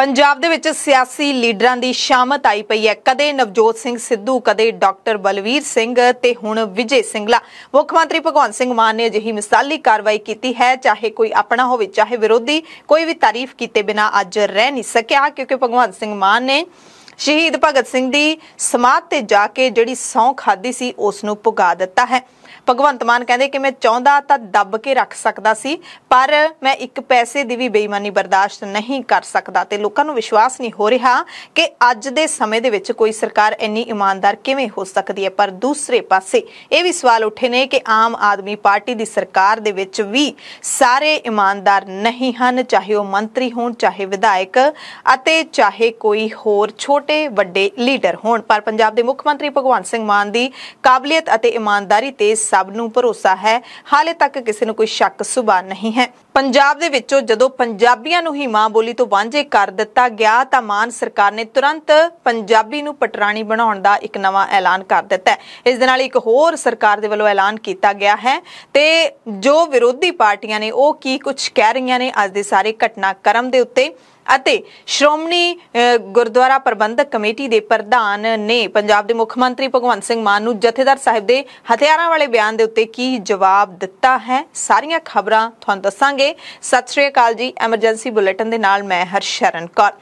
पंजाब दे विच सियासी लीडरां दी शामत आई पई है। कदे नवजोत सिंह सिद्धू, कदे डॉक्टर बलवीर सिंह ते हुण विजय सिंगला। मुख मंत्री भगवंत सिंह मान ने अजिही मिसाली कार्रवाई की है। चाहे कोई अपना होवे चाहे विरोधी, कोई भी तारीफ किए बिना अज रह नहीं सकिया, क्योंकि भगवंत सिंह मान ने शहीद भगत सिंह दी समाध ते जाके जिहड़ी सौं खाधी सी उस नूं पुगा दिता है। भगवंत मान कहते कि मैं चाहता तो दब के रख सकता सी, पर मैं एक पैसे की भी बेईमानी बर्दाश्त नहीं कर सकता। तो लोगों को विश्वास नहीं हो रहा कि अज दे समय दे विच कोई सरकार इन्नी ईमानदार किवें हो सकती है। पर दूसरे पासे ये भी सवाल उठे ने कि आम आदमी पार्टी की सरकार दे विच भी सारे ईमानदार नहीं हैं, चाहे वह मंत्री होण, चाहे विधायक अते चाहे कोई होर छोटे वड्डे लीडर होण। पर पंजाब दे मुख मंत्री भगवंत सिंह मान की काबलियत अते ईमानदारी ते सब नूं भरोसा है। हाले तक किसी नूं कोई शक सुबह नहीं है। पंजाब दे विचों जदों पंजाबियां नूं ही मां बोली तो वांझे कर दिता गया तां मान सरकार ने तुरंत पंजाबी नूं पटराणी बनाउण दा एक नवां ऐलान कर दिता है। इस दे नाल एक होर सरकार दे वल्लों ऐलान किया गया है ते जो विरोधी पार्टियां ने वो की कुछ कह रही ने अज दे सारे घटनाक्रम दे उत्ते ਅਤੇ श्रोमणी गुरुद्वारा प्रबंधक कमेटी के प्रधान ने पंजाब के मुख मंत्री भगवंत सिंह मान नूं जथेदार साहिब के हथियारां वाले बयान के उत्ते की जवाब दिता है। सारियां खबरां तुहानूं दस्सांगे। सत श्री अकाल जी। एमरजेंसी बुलेटिन दे नाल मैं हरशरण कौर।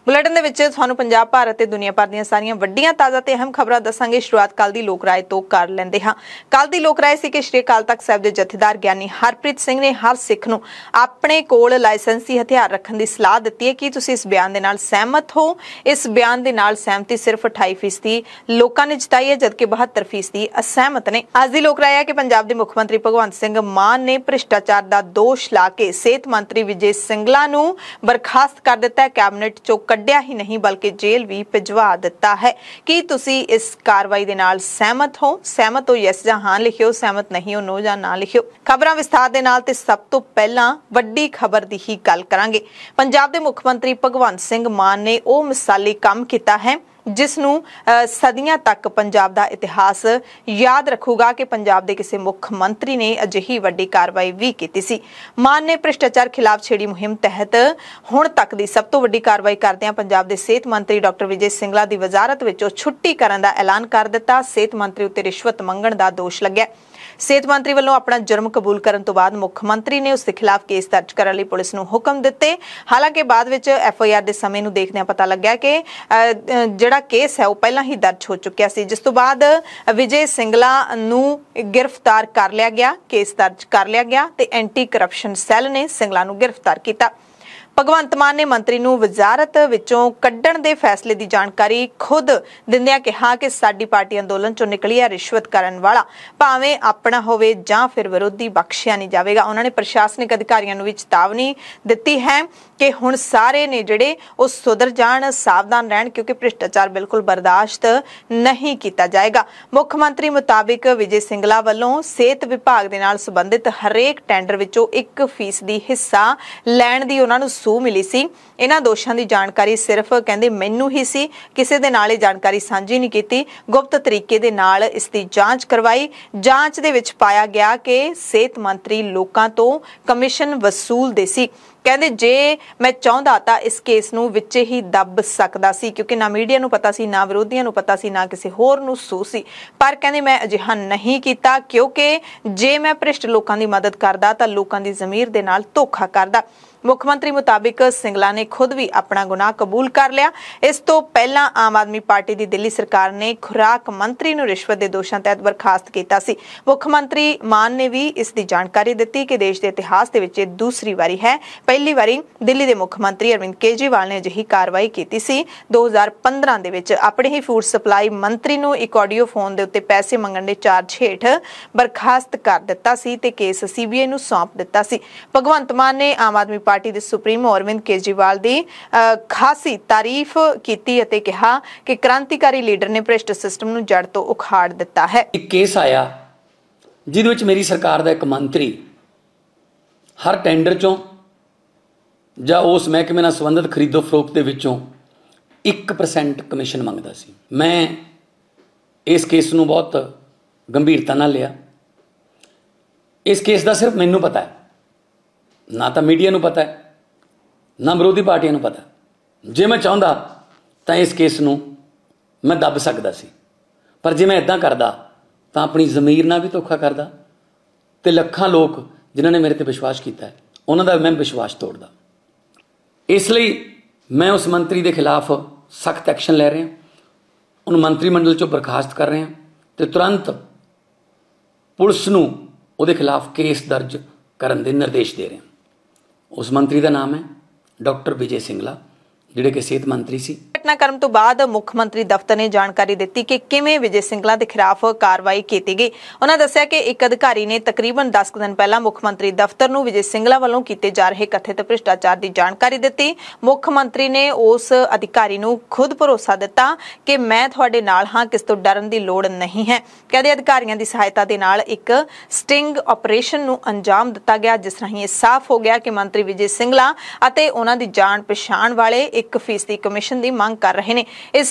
बुलेटिन दे विच तुहानूं पंजाब भारत ते दुनिया भर दीयां सारियां वड्डियां ताज़ा ते अहम खबरां दस्सांगे। शुरुआत कल दी लोक राय तो कर लैंदे हां। कल दी लोक राय सी कि श्री अकाल तख्त साहिब दे जथेदार ग्यानी हरप्रीत सिंह ने हर सिख नूं अपने कोल लाइसेंसी हथियार रखण दी सलाह दित्ती है। कि तुसीं इस बयान दे नाल सहमत हो? इस बयान दे नाल सहमति सिर्फ 28% लोकां ने जताई है, जबकि 72% असहमत ने। अज दी लोक राय है कि पंजाब दे मुख मंत्री भगवंत सिंह मान ने भ्रिष्टाचार दा दोष ला के सेहत मंत्री विजय सिंगला नूं बर्खास्त कर दिता है। कैबिनेट चों कड्ढिया ही नहीं बल्कि जेल भी भिजवा दिता है। कि तुसी इस कार्रवाई दे नाल सहमत हो? सहमत हो यस जां हां लिखियो, सहमत नहीं हो नो जां ना लिखियो। खबरां विस्तार दे नाल ते सब तो पहला वड्डी खबर दी ही गल करांगे। पंजाब दे मुख मंत्री भगवंत सिंह मान ने ओ मिसाली काम कीता है जिसनूं सदियां तक पंजाब दा इतिहास याद रखूगा कि पंजाब दे किसी मुख मंत्री ने अजिही वड्डी कार्रवाई भी कीती सी। मान ने भ्रिष्टाचार खिलाफ छेड़ी मुहिम तहत हुण तक दी सब तो वड्डी कार्रवाई करदिआं पंजाब दे सेहत मंत्री डॉक्टर विजय सिंगला दी वजारत विचों छुट्टी करन दा ऐलान कर दिता। सेहत मंत्री उत्ते रिश्वत मंगण दा दोष लग्गिआ। सेहत मंत्री वालों अपना जुर्म कबूल करने तो बाद मुख मंत्री ने उसके खिलाफ केस दर्ज करने लई पुलिस नूं हुक्म दिते। हालांकि बाद विच FIR दे समय नूं देखदे पता लग्या कि जिहड़ा केस है वो पहला ही दर्ज हो चुकिया सी, जिस तो बाद विजय सिंगला नूं गिरफ्तार कर लिया गया, केस दर्ज कर लिया गया ते एंटी करप्शन सैल ने सिंगला नूं गिरफ्तार किया। भगवंत मान ने मंत्री नूं वजारत विचों कड्ढण दे फैसले की जानकारी खुद दिंदिआं कहा कि साडी पार्टी अंदोलन चों निकली है, रिश्वत करन वाला भावें अपना होवे जां फिर विरोधी बख्शिया नहीं जावेगा। उन्होंने प्रशासनिक अधिकारियों नूं भी चेतावनी दित्ती है कि हुण सारे ने जिहड़े वो सुधर जाण, सावधान रहण, क्योंकि भ्रिष्टाचार बिल्कुल बर्दाश्त नहीं किया जाएगा। मुख मंत्री मुताबिक विजय सिंगला वालों सेहत विभाग दे नाल संबंधित हरेक टेंडर विचों 1% हिस्सा लैण दी उन्हां नूं सूह मिली सी। इन्हां दोषां दी जानकारी सिर्फ कहंदे मैनूं ही सी, किसी दे नाल जानकारी साझी नहीं कीती। गुप्त तरीके दे नाल इस दी जांच करवाई। जांच दे विच पाया गया कि सेहत मंत्री लोकां तों कमिशन वसूलदे सी। कहंदे जे मैं चाहुंदा तां इस केस नूं विच ही दब सकदा सी, क्योंकि ना मीडिया नूं पता सी, ना विरोधियां नूं पता सी, ना किसी होर नूं सूह सी। पर कहंदे मैं अजिहा नहीं कीता, क्योंकि जे मैं भ्रिष्ट लोकां दी मदद करदा तां लोकां दी ज़मीर दे नाल धोखा करदा। मुख मंत्री मुताबिक सिंगला ने खुद भी अपना गुनाह कबूल कर लिया। इस तो पहला आम आदमी पार्टी की दिल्ली सरकार ने खुराक मंत्री नूं रिश्वत के दोषों तहत बर्खास्त किया सी। मुख मंत्री मान ने भी इसकी जानकारी दी कि देश के इतिहास के विच दूसरी बारी है। पहली बारी दिल्ली के मुख मंत्री अरविंद केजरीवाल ने अजिही कार्रवाई की सी। 2015 दे विच अपने ही फूड सप्लाई मंत्री नूं एक ऑडियो फोन के उत्ते पैसे मंगण दे चार्ज हेठ बर्खास्त कर दिता सी ते केस CBI नूं सौंप दिता सी। भगवंत मान ने आम आदमी पार्टी दे सुप्रीमो अरविंद केजरीवाल दी खासी तारीफ की अते कहा कि क्रांतिकारी लीडर ने भ्रिष्ट सिस्टम नूं जड़ तो उखाड़ दिता है। एक केस आया जिहदे विच मेरी सरकार दा एक मंत्री हर टेंडर चों जां उस महकमे नाल संबंधित खरीदो फरोख्त दे विचों 1% कमिशन मंगदा सी। मैं इस केस नूं बहुत गंभीरता नाल लिया। इस केस दा सिर्फ मैनूं पता है, ना तो मीडिया नूं पता है, ना विरोधी पार्टियां नूं पता, जे मैं चाहुंदा तां इस केस नूं मैं दब सकदा सी, पर जे मैं इदां करदा तां अपनी ज़मीर नाल भी धोखा करदा ते लखां लोग जिन्हां ने मेरे ते विश्वास कीता है उन्हां दा मैं विश्वास तोड़दा। इसलिए मैं उस मंत्री के खिलाफ सख्त एक्शन ले रहे हैं, उन मंत्रिमंडल चों बर्खास्त कर रहे हैं तो तुरंत पुलिस नूं उहदे खिलाफ केस दर्ज करन दे निर्देश दे रहे हैं। उस मंत्री का नाम है डॉक्टर विजय सिंगला, जिहड़े कि सेहत मंत्री सी। घटनाक्रम तो बाद मुख मंत्री दफ्तर ने जानकारी दी कि किवें विजय सिंगला के खिलाफ कार्रवाई की गई। उन्होंने दस्सिया कि एक अधिकारी ने तकरीबन 10 दिन पहला मुख मंत्री दफ्तर नूं विजय सिंगला वालों किए जा रहे कथित भ्रिष्टाचार की जानकारी दी। मुख मंत्री ने उस अधिकारी नूं खुद भरोसा दिता कि मैं तुहाडे नाल हां, किस तों डरन की लोड़ नहीं है। कहते अधिकारियों की सहायता के नाल एक स्टिंग ऑपरेशन नूं अंजाम दिता गया, जिस राहीं यह साफ हो गया कि मंत्री विजय सिंगला अते उन्हां दी जान पछाण वाले 1% कमीशन की मांग कर रहे हैं। इस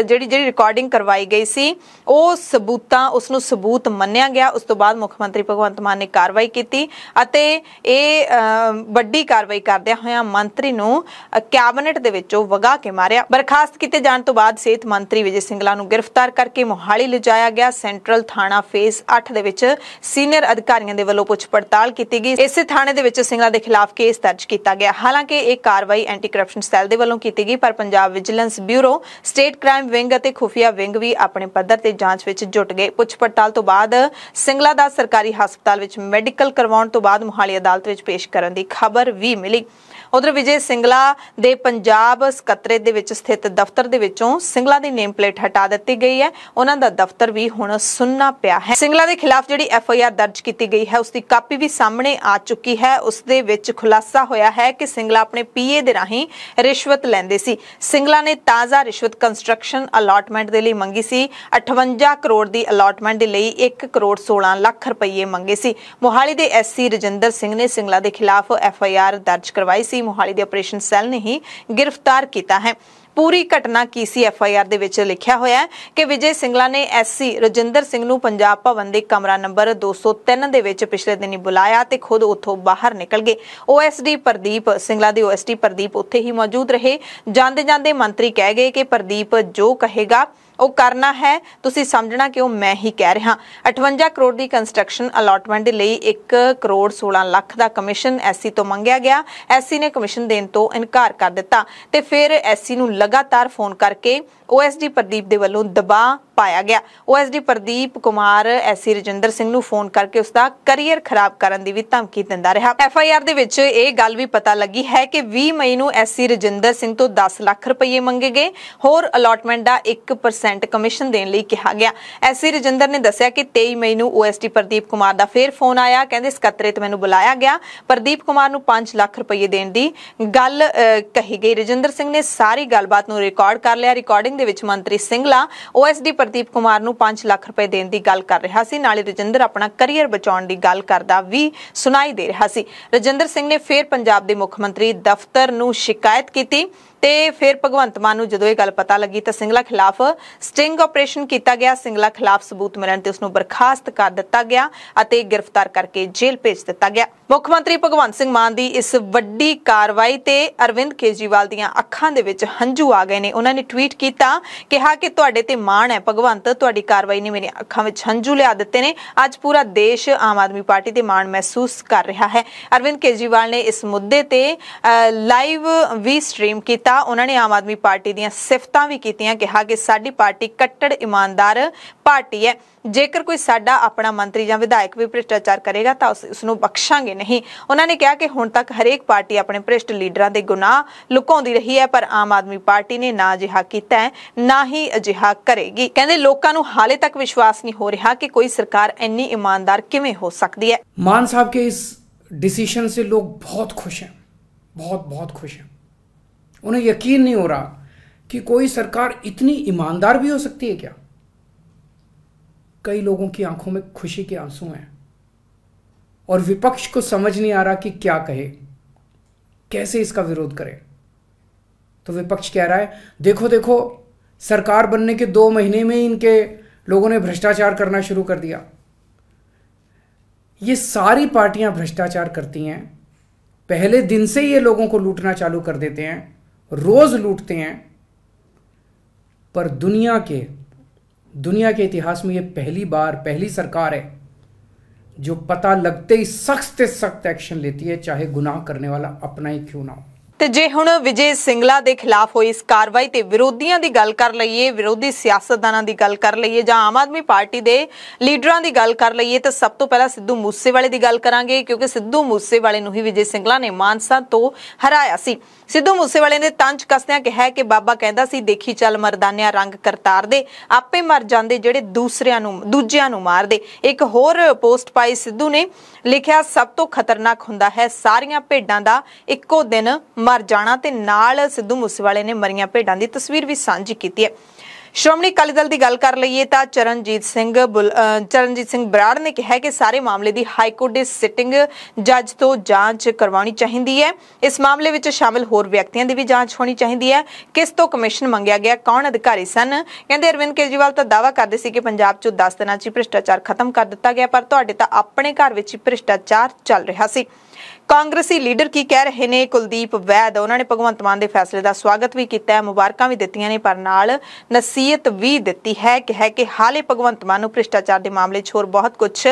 ਜਿਹੜੀ रिकॉर्डिंग करवाई गई सी ਉਹ सबूतां उसनूं सबूत मन्निया गया। उस तो बाद मुख मंत्री भगवंत मान ने कार्रवाई की ਅਤੇ ਇਹ ਵੱਡੀ कार्रवाई करदਿਆਂ ਹੋਇਆਂ मंत्री ਨੂੰ कैबिनेट ਦੇ ਵਿੱਚੋਂ ਵਗਾ ਕੇ ਮਾਰਿਆ। बर्खास्त किए जाने तो बाद सेहत मंत्री विजय सिंगला ਨੂੰ गिरफ्तार करके मोहाली लिजाया गया। सेंट्रल थाना फेस 8 ਦੇ ਵਿੱਚ सीनियर अधिकारियों के ਵੱਲੋਂ पुछ पड़ताल की गई। इस थाने ਦੇ ਵਿੱਚ सिंगला के खिलाफ केस दर्ज किया गया। हालांकि एक कार्रवाई एंटी करप्शन सैल के ਵੱਲੋਂ की गई, पर Punjab vigilance bureau, state crime wing ਅਤੇ खुफिया विंग भी अपने पद्धर ते जांच विच जुट गए। पुछ पड़ताल तो बाद सिंगला दा सरकारी हस्पताल विच मैडिकल करवाउण तो बाद मोहाली अदालत विच पेश करन दी खबर भी मिली। उधर विजय सिंगला दे पंजाब ਸਕੱਤਰੇਤ ਦੇ ਵਿੱਚ स्थित दफ्तर ਦੇ ਵਿੱਚੋਂ सिंगला ਦੀ नेम प्लेट हटा ਦਿੱਤੀ गई है। ਉਹਨਾਂ ਦਾ दफ्तर भी हुण सुन्ना ਪਿਆ है। सिंगला ਦੇ खिलाफ ਜਿਹੜੀ FIR दर्ज की गई है उसकी कापी भी सामने आ चुकी है। उस ਦੇ ਵਿੱਚ खुलासा होया है कि सिंगला अपने PA ਦੇ ਰਾਹੀਂ रिश्वत ਲੈਂਦੇ ਸੀ। सिंगला ने ताज़ा रिश्वत कंस्ट्रक्शन अलॉटमेंट ਦੇ ਲਈ ਮੰਗੀ ਸੀ। 58 ਕਰੋੜ ਦੀ अलॉटमेंट ਦੇ ਲਈ 1 ਕਰੋੜ 16 ਲੱਖ ਰੁਪਏ ਮੰਗੇ ਸੀ। मोहाली ਦੇ SC ਰਜਿੰਦਰ ਸਿੰਘ ਨੇ सिंगला ਦੇ खिलाफ FIR दर्ज करवाई सी। मोहाली दे ऑपरेशन सैल ने ही गिरफ्तार किया है। पूरी घटना की सी FIR ਦੇ ਵਿੱਚ लिखा होया है कि विजय सिंगला ने SC रजिंदर सिंह ਨੂੰ पंजाब भवन ਦੇ कमरा नंबर 203 ਦੇ ਵਿੱਚ पिछले दिन ही बुलाया ਤੇ खुद ਉੱਥੋਂ बाहर निकल गए। OSD प्रदीप सिंगला ਦੇ OSD प्रदीप ਉੱਥੇ ही मौजूद रहे। ਜਾਂਦੇ ਜਾਂਦੇ मंत्री कह गए कि प्रदीप जो कहेगा ਉਹ ਕਰਨਾ ਹੈ, ਤੁਸੀਂ ਸਮਝਣਾ ਕਿ ਉਹ ਮੈਂ ਹੀ ਕਹਿ ਰਿਹਾ। 58 ਕਰੋੜ ਦੀ ਕੰਸਟਰਕਸ਼ਨ ਅਲਾਟਮੈਂਟ ਦੇ ਲਈ 1 ਕਰੋੜ 16 ਲੱਖ ਦਾ ਕਮਿਸ਼ਨ SC ਤੋਂ ਮੰਗਿਆ ਗਿਆ। SC ਨੇ ਕਮਿਸ਼ਨ ਦੇਣ ਤੋਂ ਇਨਕਾਰ ਕਰ ਦਿੱਤਾ ਤੇ ਫਿਰ SC ਨੂੰ ਲਗਾਤਾਰ ਫੋਨ ਕਰਕੇ OSD प्रदीप ਦੇ ਵੱਲੋਂ ਦਬਾਅ ਪਾਇਆ ਗਿਆ। OSD प्रदीप कुमार SC ਰਜਿੰਦਰ ਸਿੰਘ ਨੂੰ ਫੋਨ ਕਰਕੇ ਉਸ ਦਾ ਕੈਰੀਅਰ ਖਰਾਬ ਕਰਨ ਦੀ ਵੀ ਧਮਕੀ ਦਿੰਦਾ ਰਿਹਾ। FIR ਦੇ ਵਿੱਚ ਇਹ ਗੱਲ ਵੀ ਪਤਾ ਲੱਗੀ ਹੈ ਕਿ 20 ਮਈ ਨੂੰ SC ਰਜਿੰਦਰ ਸਿੰਘ ਤੋਂ 10 ਲੱਖ ਰੁਪਏ ਮੰਗੇ ਗਏ। ਹੋਰ ਅਲਾਟਮੈਂਟ ਦਾ 1% ਕਮਿਸ਼ਨ ਦੇਣ ਲਈ ਕਿਹਾ ਗਿਆ। SC ਰਜਿੰਦਰ ਨੇ ਦੱਸਿਆ ਕਿ 23 ਮਈ ਨੂੰ OSD प्रदीप ਕੁਮਾਰ ਦਾ ਫੇਰ ਫੋਨ ਆਇਆ। ਕਹਿੰਦੇ ਸਕੱਤਰੇਤ ਮੈਨੂੰ ਬੁਲਾਇਆ ਗਿਆ। प्रदीप ਕੁਮਾਰ ਨੂੰ 5 ਲੱਖ ਰੁਪਏ ਦੇਣ ਦੀ ਗੱਲ ਕਹੀ ਗਈ। ਰਜਿੰਦਰ ਸਿੰਘ ਨੇ ਸਾਰੀ ਗੱਲਬਾਤ ਨੂੰ ਰਿਕਾਰਡ ਕਰ ਲਿਆ। ਰਿਕਾਰਡਿੰਗ ਦੇ ਵਿੱਚ ਮੰਤਰੀ ਸਿੰਗਲਾ OSD प्रदीप कुमार ਨੂੰ 5 ਲੱਖ ਰੁਪਏ ਦੇਣ ਦੀ ਗੱਲ ਕਰ ਰਿਹਾ ਸੀ। ਨਾਲੇ ਰਜਿੰਦਰ ਆਪਣਾ ਕੈਰੀਅਰ ਬਚਾਉਣ ਦੀ ਗੱਲ ਕਰਦਾ ਵੀ ਸੁਣਾਈ ਦੇ ਰਿਹਾ ਸੀ। ਰਜਿੰਦਰ ਸਿੰਘ ਨੇ ਫਿਰ ਪੰਜਾਬ ਦੇ ਮੁੱਖ ਮੰਤਰੀ ਦਫ਼ਤਰ ਨੂੰ ਸ਼ਿਕਾਇਤ ਕੀਤੀ ਤੇ ਫਿਰ ਭਗਵੰਤ ਮਾਨ ਨੂੰ ਜਦੋਂ ਇਹ ਗੱਲ ਪਤਾ ਲੱਗੀ ਤਾਂ ਸਿੰਗਲਾ ਖਿਲਾਫ ਸਟਿੰਗ ਆਪਰੇਸ਼ਨ ਕੀਤਾ ਗਿਆ। ਸਿੰਗਲਾ ਖਿਲਾਫ ਸਬੂਤ ਮਿਲਣ ਤੇ ਉਸ ਨੂੰ ਬਰਖਾਸਤ ਕਰ ਦਿੱਤਾ ਗਿਆ ਅਤੇ ਗ੍ਰਿਫਤਾਰ ਕਰਕੇ ਜੇਲ੍ਹ ਭੇਜ ਦਿੱਤਾ ਗਿਆ। ਮੁੱਖ ਮੰਤਰੀ ਭਗਵੰਤ ਸਿੰਘ ਮਾਨ ਦੀ ਇਸ ਵੱਡੀ ਕਾਰਵਾਈ ਤੇ ਅਰਵਿੰਦ ਕੇਜਰੀਵਾਲ ਦੀਆਂ ਅੱਖਾਂ ਦੇ ਵਿੱਚ ਹੰਝੂ ਆ ਗਏ ਨੇ। ਉਹਨਾਂ ਨੇ ਟਵੀਟ ਕੀਤਾ, ਕਿਹਾ ਕਿ ਤੁਹਾਡੇ ਤੇ ਮਾਣ ਹੈ ਭਗਵੰਤ, ਤੁਹਾਡੀ ਕਾਰਵਾਈ ਨੇ ਮੇਰੀਆਂ ਅੱਖਾਂ ਵਿੱਚ ਹੰਝੂ ਲਿਆ ਦਿੱਤੇ ਨੇ। ਅੱਜ ਪੂਰਾ ਦੇਸ਼ ਆਮ ਆਦਮੀ ਪਾਰਟੀ ਤੇ ਮਾਣ ਮਹਿਸੂਸ ਕਰ ਰਿਹਾ ਹੈ। ਅਰਵਿੰਦ ਕੇਜਰੀਵਾਲ ਨੇ ਇਸ ਮੁੱਦੇ ਤੇ ਲਾਈਵ ਵੀ ਸਟ੍ਰੀਮ ਕੀਤਾ। ਉਹਨਾਂ ਨੇ ਆਮ ਆਦਮੀ ਪਾਰਟੀ ਦੀਆਂ ਸਿਫਤਾਂ ਵੀ ਕੀਤੀਆਂ। ਕਿਹਾ ਕਿ ਸਾਡੀ ਪਾਰਟੀ ਕੱਟੜ ਇਮਾਨਦਾਰ ਪਾਰਟੀ ਹੈ। ਜੇਕਰ ਕੋਈ ਸਾਡਾ ਆਪਣਾ ਮੰਤਰੀ ਜਾਂ ਵਿਧਾਇਕ ਵੀ ਭ੍ਰਿਸ਼ਟਾਚਾਰ ਕਰੇਗਾ ਤਾਂ ਉਸ ਨੂੰ ਬਖਸ਼ਾਂਗੇ ਨਹੀਂ। ਉਹਨਾਂ ਨੇ ਕਿਹਾ ਕਿ ਹੁਣ ਤੱਕ ਹਰੇਕ ਪਾਰਟੀ ਆਪਣੇ ਭ੍ਰਿਸ਼ਟ ਲੀਡਰਾਂ ਦੇ ਗੁਨਾਹ ਲੁਕਾਉਂਦੀ ਰਹੀ ਹੈ, ਪਰ ਆਮ ਆਦਮੀ ਪਾਰਟੀ ਨੇ ਨਾ ਅਜਿਹਾ ਕੀਤਾ ਹੈ, ਨਾ ਹੀ ਅਜਿਹਾ ਕਰੇਗੀ। ਕਹਿੰਦੇ ਲੋਕਾਂ ਨੂੰ ਹਾਲੇ ਤੱਕ ਵਿਸ਼ਵਾਸ ਨਹੀਂ ਹੋ ਰਿਹਾ ਕਿ ਕੋਈ ਸਰਕਾਰ ਇੰਨੀ ईमानदार ਕਿਵੇਂ ਹੋ ਸਕਦੀ ਹੈ। मान साहब के इस डिसीजन से लोग बहुत खुश हैं, बहुत खुश हैं। उन्हें यकीन नहीं हो रहा कि कोई सरकार इतनी ईमानदार भी हो सकती है क्या। कई लोगों की आंखों में खुशी के आंसू हैं और विपक्ष को समझ नहीं आ रहा कि क्या कहे, कैसे इसका विरोध करे। तो विपक्ष कह रहा है देखो देखो, सरकार बनने के 2 महीने में इनके लोगों ने भ्रष्टाचार करना शुरू कर दिया। ये सारी पार्टियां भ्रष्टाचार करती हैं, पहले दिन से ये लोगों को लूटना चालू कर देते हैं रोज लूटते हैं, पर दुनिया के इतिहास में ये पहली सरकार है जो पता लगते ही सख्त से सख्त एक्शन लेती है, चाहे गुनाह करने वाला अपना ही क्यों ना हो। ਤੇ ਜੇ ਹੁਣ ਵਿਜੇ ਸਿੰਗਲਾ ਦੇ ਖਿਲਾਫ ਹੋਈ ਇਸ ਕਾਰਵਾਈ ਤੇ ਵਿਰੋਧੀਆਂ ਦੀ ਗੱਲ ਕਰ ਲਈਏ, ਵਿਰੋਧੀ ਸਿਆਸਤਦਾਨਾਂ ਦੀ ਗੱਲ ਕਰ ਲਈਏ ਜਾਂ ਆਮ ਆਦਮੀ ਪਾਰਟੀ ਦੇ ਲੀਡਰਾਂ ਦੀ ਗੱਲ ਕਰ ਲਈਏ ਤਾਂ ਸਭ ਤੋਂ ਪਹਿਲਾਂ ਸਿੱਧੂ ਮੂਸੇਵਾਲੇ ਦੀ ਗੱਲ ਕਰਾਂਗੇ, ਕਿਉਂਕਿ ਸਿੱਧੂ ਮੂਸੇਵਾਲੇ ਨੂੰ ਹੀ ਵਿਜੇ ਸਿੰਗਲਾ ਨੇ ਮਾਨਸਾ ਤੋਂ ਹਰਾਇਆ ਸੀ। ਸਿੱਧੂ ਮੂਸੇਵਾਲੇ ਨੇ ਤੰਜ ਕੱਸਦਿਆਂ ਕਿਹਾ ਕਿ ਬਾਬਾ ਕਹਿੰਦਾ ਸੀ ਦੇਖੀ ਚੱਲ ਮਰਦਾਨਿਆਂ ਰੰਗ ਕਰਤਾਰ ਦੇ, ਆਪੇ ਮਰ ਜਾਂਦੇ ਜਿਹੜੇ ਦੂਜਿਆਂ ਨੂੰ ਮਾਰਦੇ। ਇੱਕ ਹੋਰ ਪੋਸਟ ਪਾਈ ਸਿੱਧੂ ਨੇ, ਲਿਖਿਆ ਸਭ ਤੋਂ ਖਤਰਨਾਕ ਹੁੰਦਾ ਹੈ ਸਾਰੀਆਂ ਭੇਡਾਂ ਦਾ ਇੱਕੋ ਦਿਨ ਮਰ ਜਾਣਾ, ਤੇ ਨਾਲ ਸਿੱਧੂ ਮੂਸੇਵਾਲੇ ਨੇ ਮਰੀਆਂ ਭੇਡਾਂ ਦੀ ਤਸਵੀਰ ਵੀ ਸਾਂਝੀ ਕੀਤੀ ਹੈ। ਸ਼੍ਰੋਮਣੀ ਅਕਾਲੀ ਦਲ ਦੀ ਗੱਲ ਕਰ ਲਈਏ ਤਾਂ ਚਰਨਜੀਤ ਸਿੰਘ ਬਰਾੜ ਨੇ ਕਿਹਾ ਕਿ ਸਾਰੇ ਮਾਮਲੇ ਦੀ ਹਾਈਕੋਰਟ ਦੇ ਸਿਟਿੰਗ ਜੱਜ ਤੋਂ ਜਾਂਚ ਕਰਵਾਉਣੀ ਚਾਹੀਦੀ ਹੈ। ਇਸ ਮਾਮਲੇ ਵਿੱਚ ਸ਼ਾਮਿਲ ਹੋਰ ਵਿਅਕਤੀਆਂ ਦੀ ਵੀ ਜਾਂਚ ਹੋਣੀ ਚਾਹੀਦੀ ਹੈ। ਕਿਸ ਤੋਂ ਕਮਿਸ਼ਨ ਮੰਗਿਆ ਗਿਆ, ਕੌਣ ਅਧਿਕਾਰੀ ਸਨ। ਕਹਿੰਦੇ ਅਰਵਿੰਦ ਕੇਜਰੀਵਾਲ ਤਾਂ ਦਾਅਵਾ ਕਰਦੇ ਸੀ ਕਿ ਪੰਜਾਬ 'ਚ 10 ਦਿਨਾਂ 'ਚ ਭ੍ਰਿਸ਼ਟਾਚਾਰ ਖਤਮ ਕਰ ਦਿੱਤਾ ਗਿਆ, ਪਰ ਤੁਹਾਡੇ ਤਾਂ ਆਪਣੇ ਘਰ ਵਿੱਚ ਹੀ ਭ੍ਰਿਸ਼ਟਾਚਾਰ ਚੱਲ ਰਿਹਾ ਸੀ। ਕਾਂਗਰਸੀ ਲੀਡਰ ਕੀ ਕਹਿ ਰਹੇ ਨੇ, ਕੁਲਦੀਪ ਵੈਦ, ਉਹਨਾਂ ਨੇ ਭਗਵੰਤ ਮਾਨ ਦੇ ਫੈਸਲੇ ਦਾ ਸਵਾਗਤ ਵੀ ਕੀਤਾ ਹੈ, ਮੁਬਾਰਕਾਂ ਵੀ ਦਿੱਤੀਆਂ ਨੇ, ਪਰ ਨਾਲ ਨਸੀਹਤ ਵੀ ਦਿੱਤੀ ਹੈ ਕਿ ਹਾਲੇ ਭਗਵੰਤ ਮਾਨ ਨੂੰ ਭ੍ਰਿਸ਼ਟਾਚਾਰ ਦੇ ਮਾਮਲੇ 'ਚ ਹੋਰ ਬਹੁਤ ਕੁਝ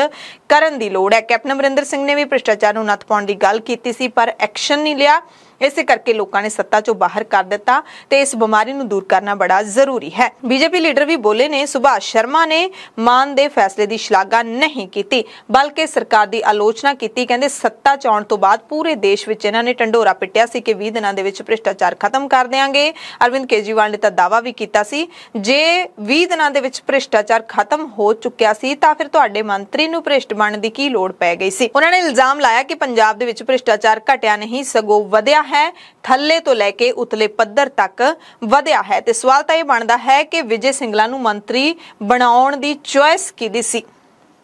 ਕਰਨ ਦੀ ਲੋੜ ਹੈ। ਕੈਪਟਨ ਅਮਰਿੰਦਰ ਸਿੰਘ ਨੇ ਵੀ ਭ੍ਰਿਸ਼ਟਾਚਾਰ ਨੂੰ ਨੱਥ ਪਾਉਣ ਦੀ ਗੱਲ ਕੀਤੀ ਸੀ, ਪਰ ਐਕਸ਼ਨ ਨਹੀਂ ਲਿਆ। ਇਸੇ ਕਰਕੇ ਲੋਕਾਂ ਨੇ ਸੱਤਾ ਚੋਂ ਬਾਹਰ ਕਰ ਦਿੱਤਾ ਤੇ ਇਸ ਬਿਮਾਰੀ ਨੂੰ ਦੂਰ ਕਰਨਾ ਬੜਾ ਜ਼ਰੂਰੀ ਹੈ। ਬੀਜੇਪੀ ਲੀਡਰ ਵੀ ਬੋਲੇ ਨੇ, ਸੁਭਾਸ਼ ਸ਼ਰਮਾ ਨੇ ਮਾਨ ਦੇ ਫੈਸਲੇ ਦੀ ਸ਼ਲਾਘਾ ਨਹੀਂ ਕੀਤੀ, ਬਲਕਿ ਸਰਕਾਰ ਦੀ ਆਲੋਚਨਾ ਕੀਤੀ। ਕਹਿੰਦੇ ਸੱਤਾ 'ਚ ਆਉਣ ਤੋਂ ਬਾਅਦ ਪੂਰੇ ਦੇਸ਼ ਵਿੱਚ ਇਹਨਾਂ ਨੇ ਢੰਡੋਰਾ ਪਿੱਟਿਆ ਸੀ ਕਿ 20 ਦਿਨਾਂ ਦੇ ਵਿੱਚ ਭ੍ਰਿਸ਼ਟਾਚਾਰ ਖਤਮ ਕਰ ਦੇਵਾਂਗੇ। ਅਰਵਿੰਦ ਕੇਜਰੀਵਾਲ ਨੇ ਤਾਂ ਦਾਅਵਾ ਵੀ ਕੀਤਾ ਸੀ ਜੇ 20 ਦਿਨਾਂ ਦੇ ਵਿੱਚ ਭ੍ਰਿਸ਼ਟਾਚਾਰ ਖਤਮ ਹੋ ਚੁੱਕਿਆ ਸੀ ਤਾਂ ਫਿਰ ਤੁਹਾਡੇ ਮੰਤਰੀ ਨੂੰ ਭ੍ਰਿਸ਼ਟ ਬਣਨ ਦੀ ਕੀ ਲੋੜ ਪੈ ਗਈ ਸੀ। ਉਹਨਾਂ ਨੇ ਇਲਜ਼ਾਮ ਲਾਇਆ ਕਿ ਪੰਜਾਬ ਦੇ ਵਿੱਚ ਭ੍ਰਿਸ਼ਟਾਚਾਰ ਘਟਿਆ ਨਹੀਂ, ਸਗੋਂ ਵਧਿਆ ਹੈ, ਥੱਲੇ ਤੋਂ ਲੈ ਕੇ ਉਤਲੇ ਪੱਧਰ ਤੱਕ ਵਧਿਆ ਹੈ। ਤੇ ਸਵਾਲ ਤਾਂ ਇਹ ਬਣਦਾ ਹੈ ਕਿ ਵਿਜੇ ਸਿੰਗਲਾ ਨੂੰ ਮੰਤਰੀ ਬਣਾਉਣ ਦੀ ਚੁਆਇਸ ਕਿਹਦੀ ਸੀ।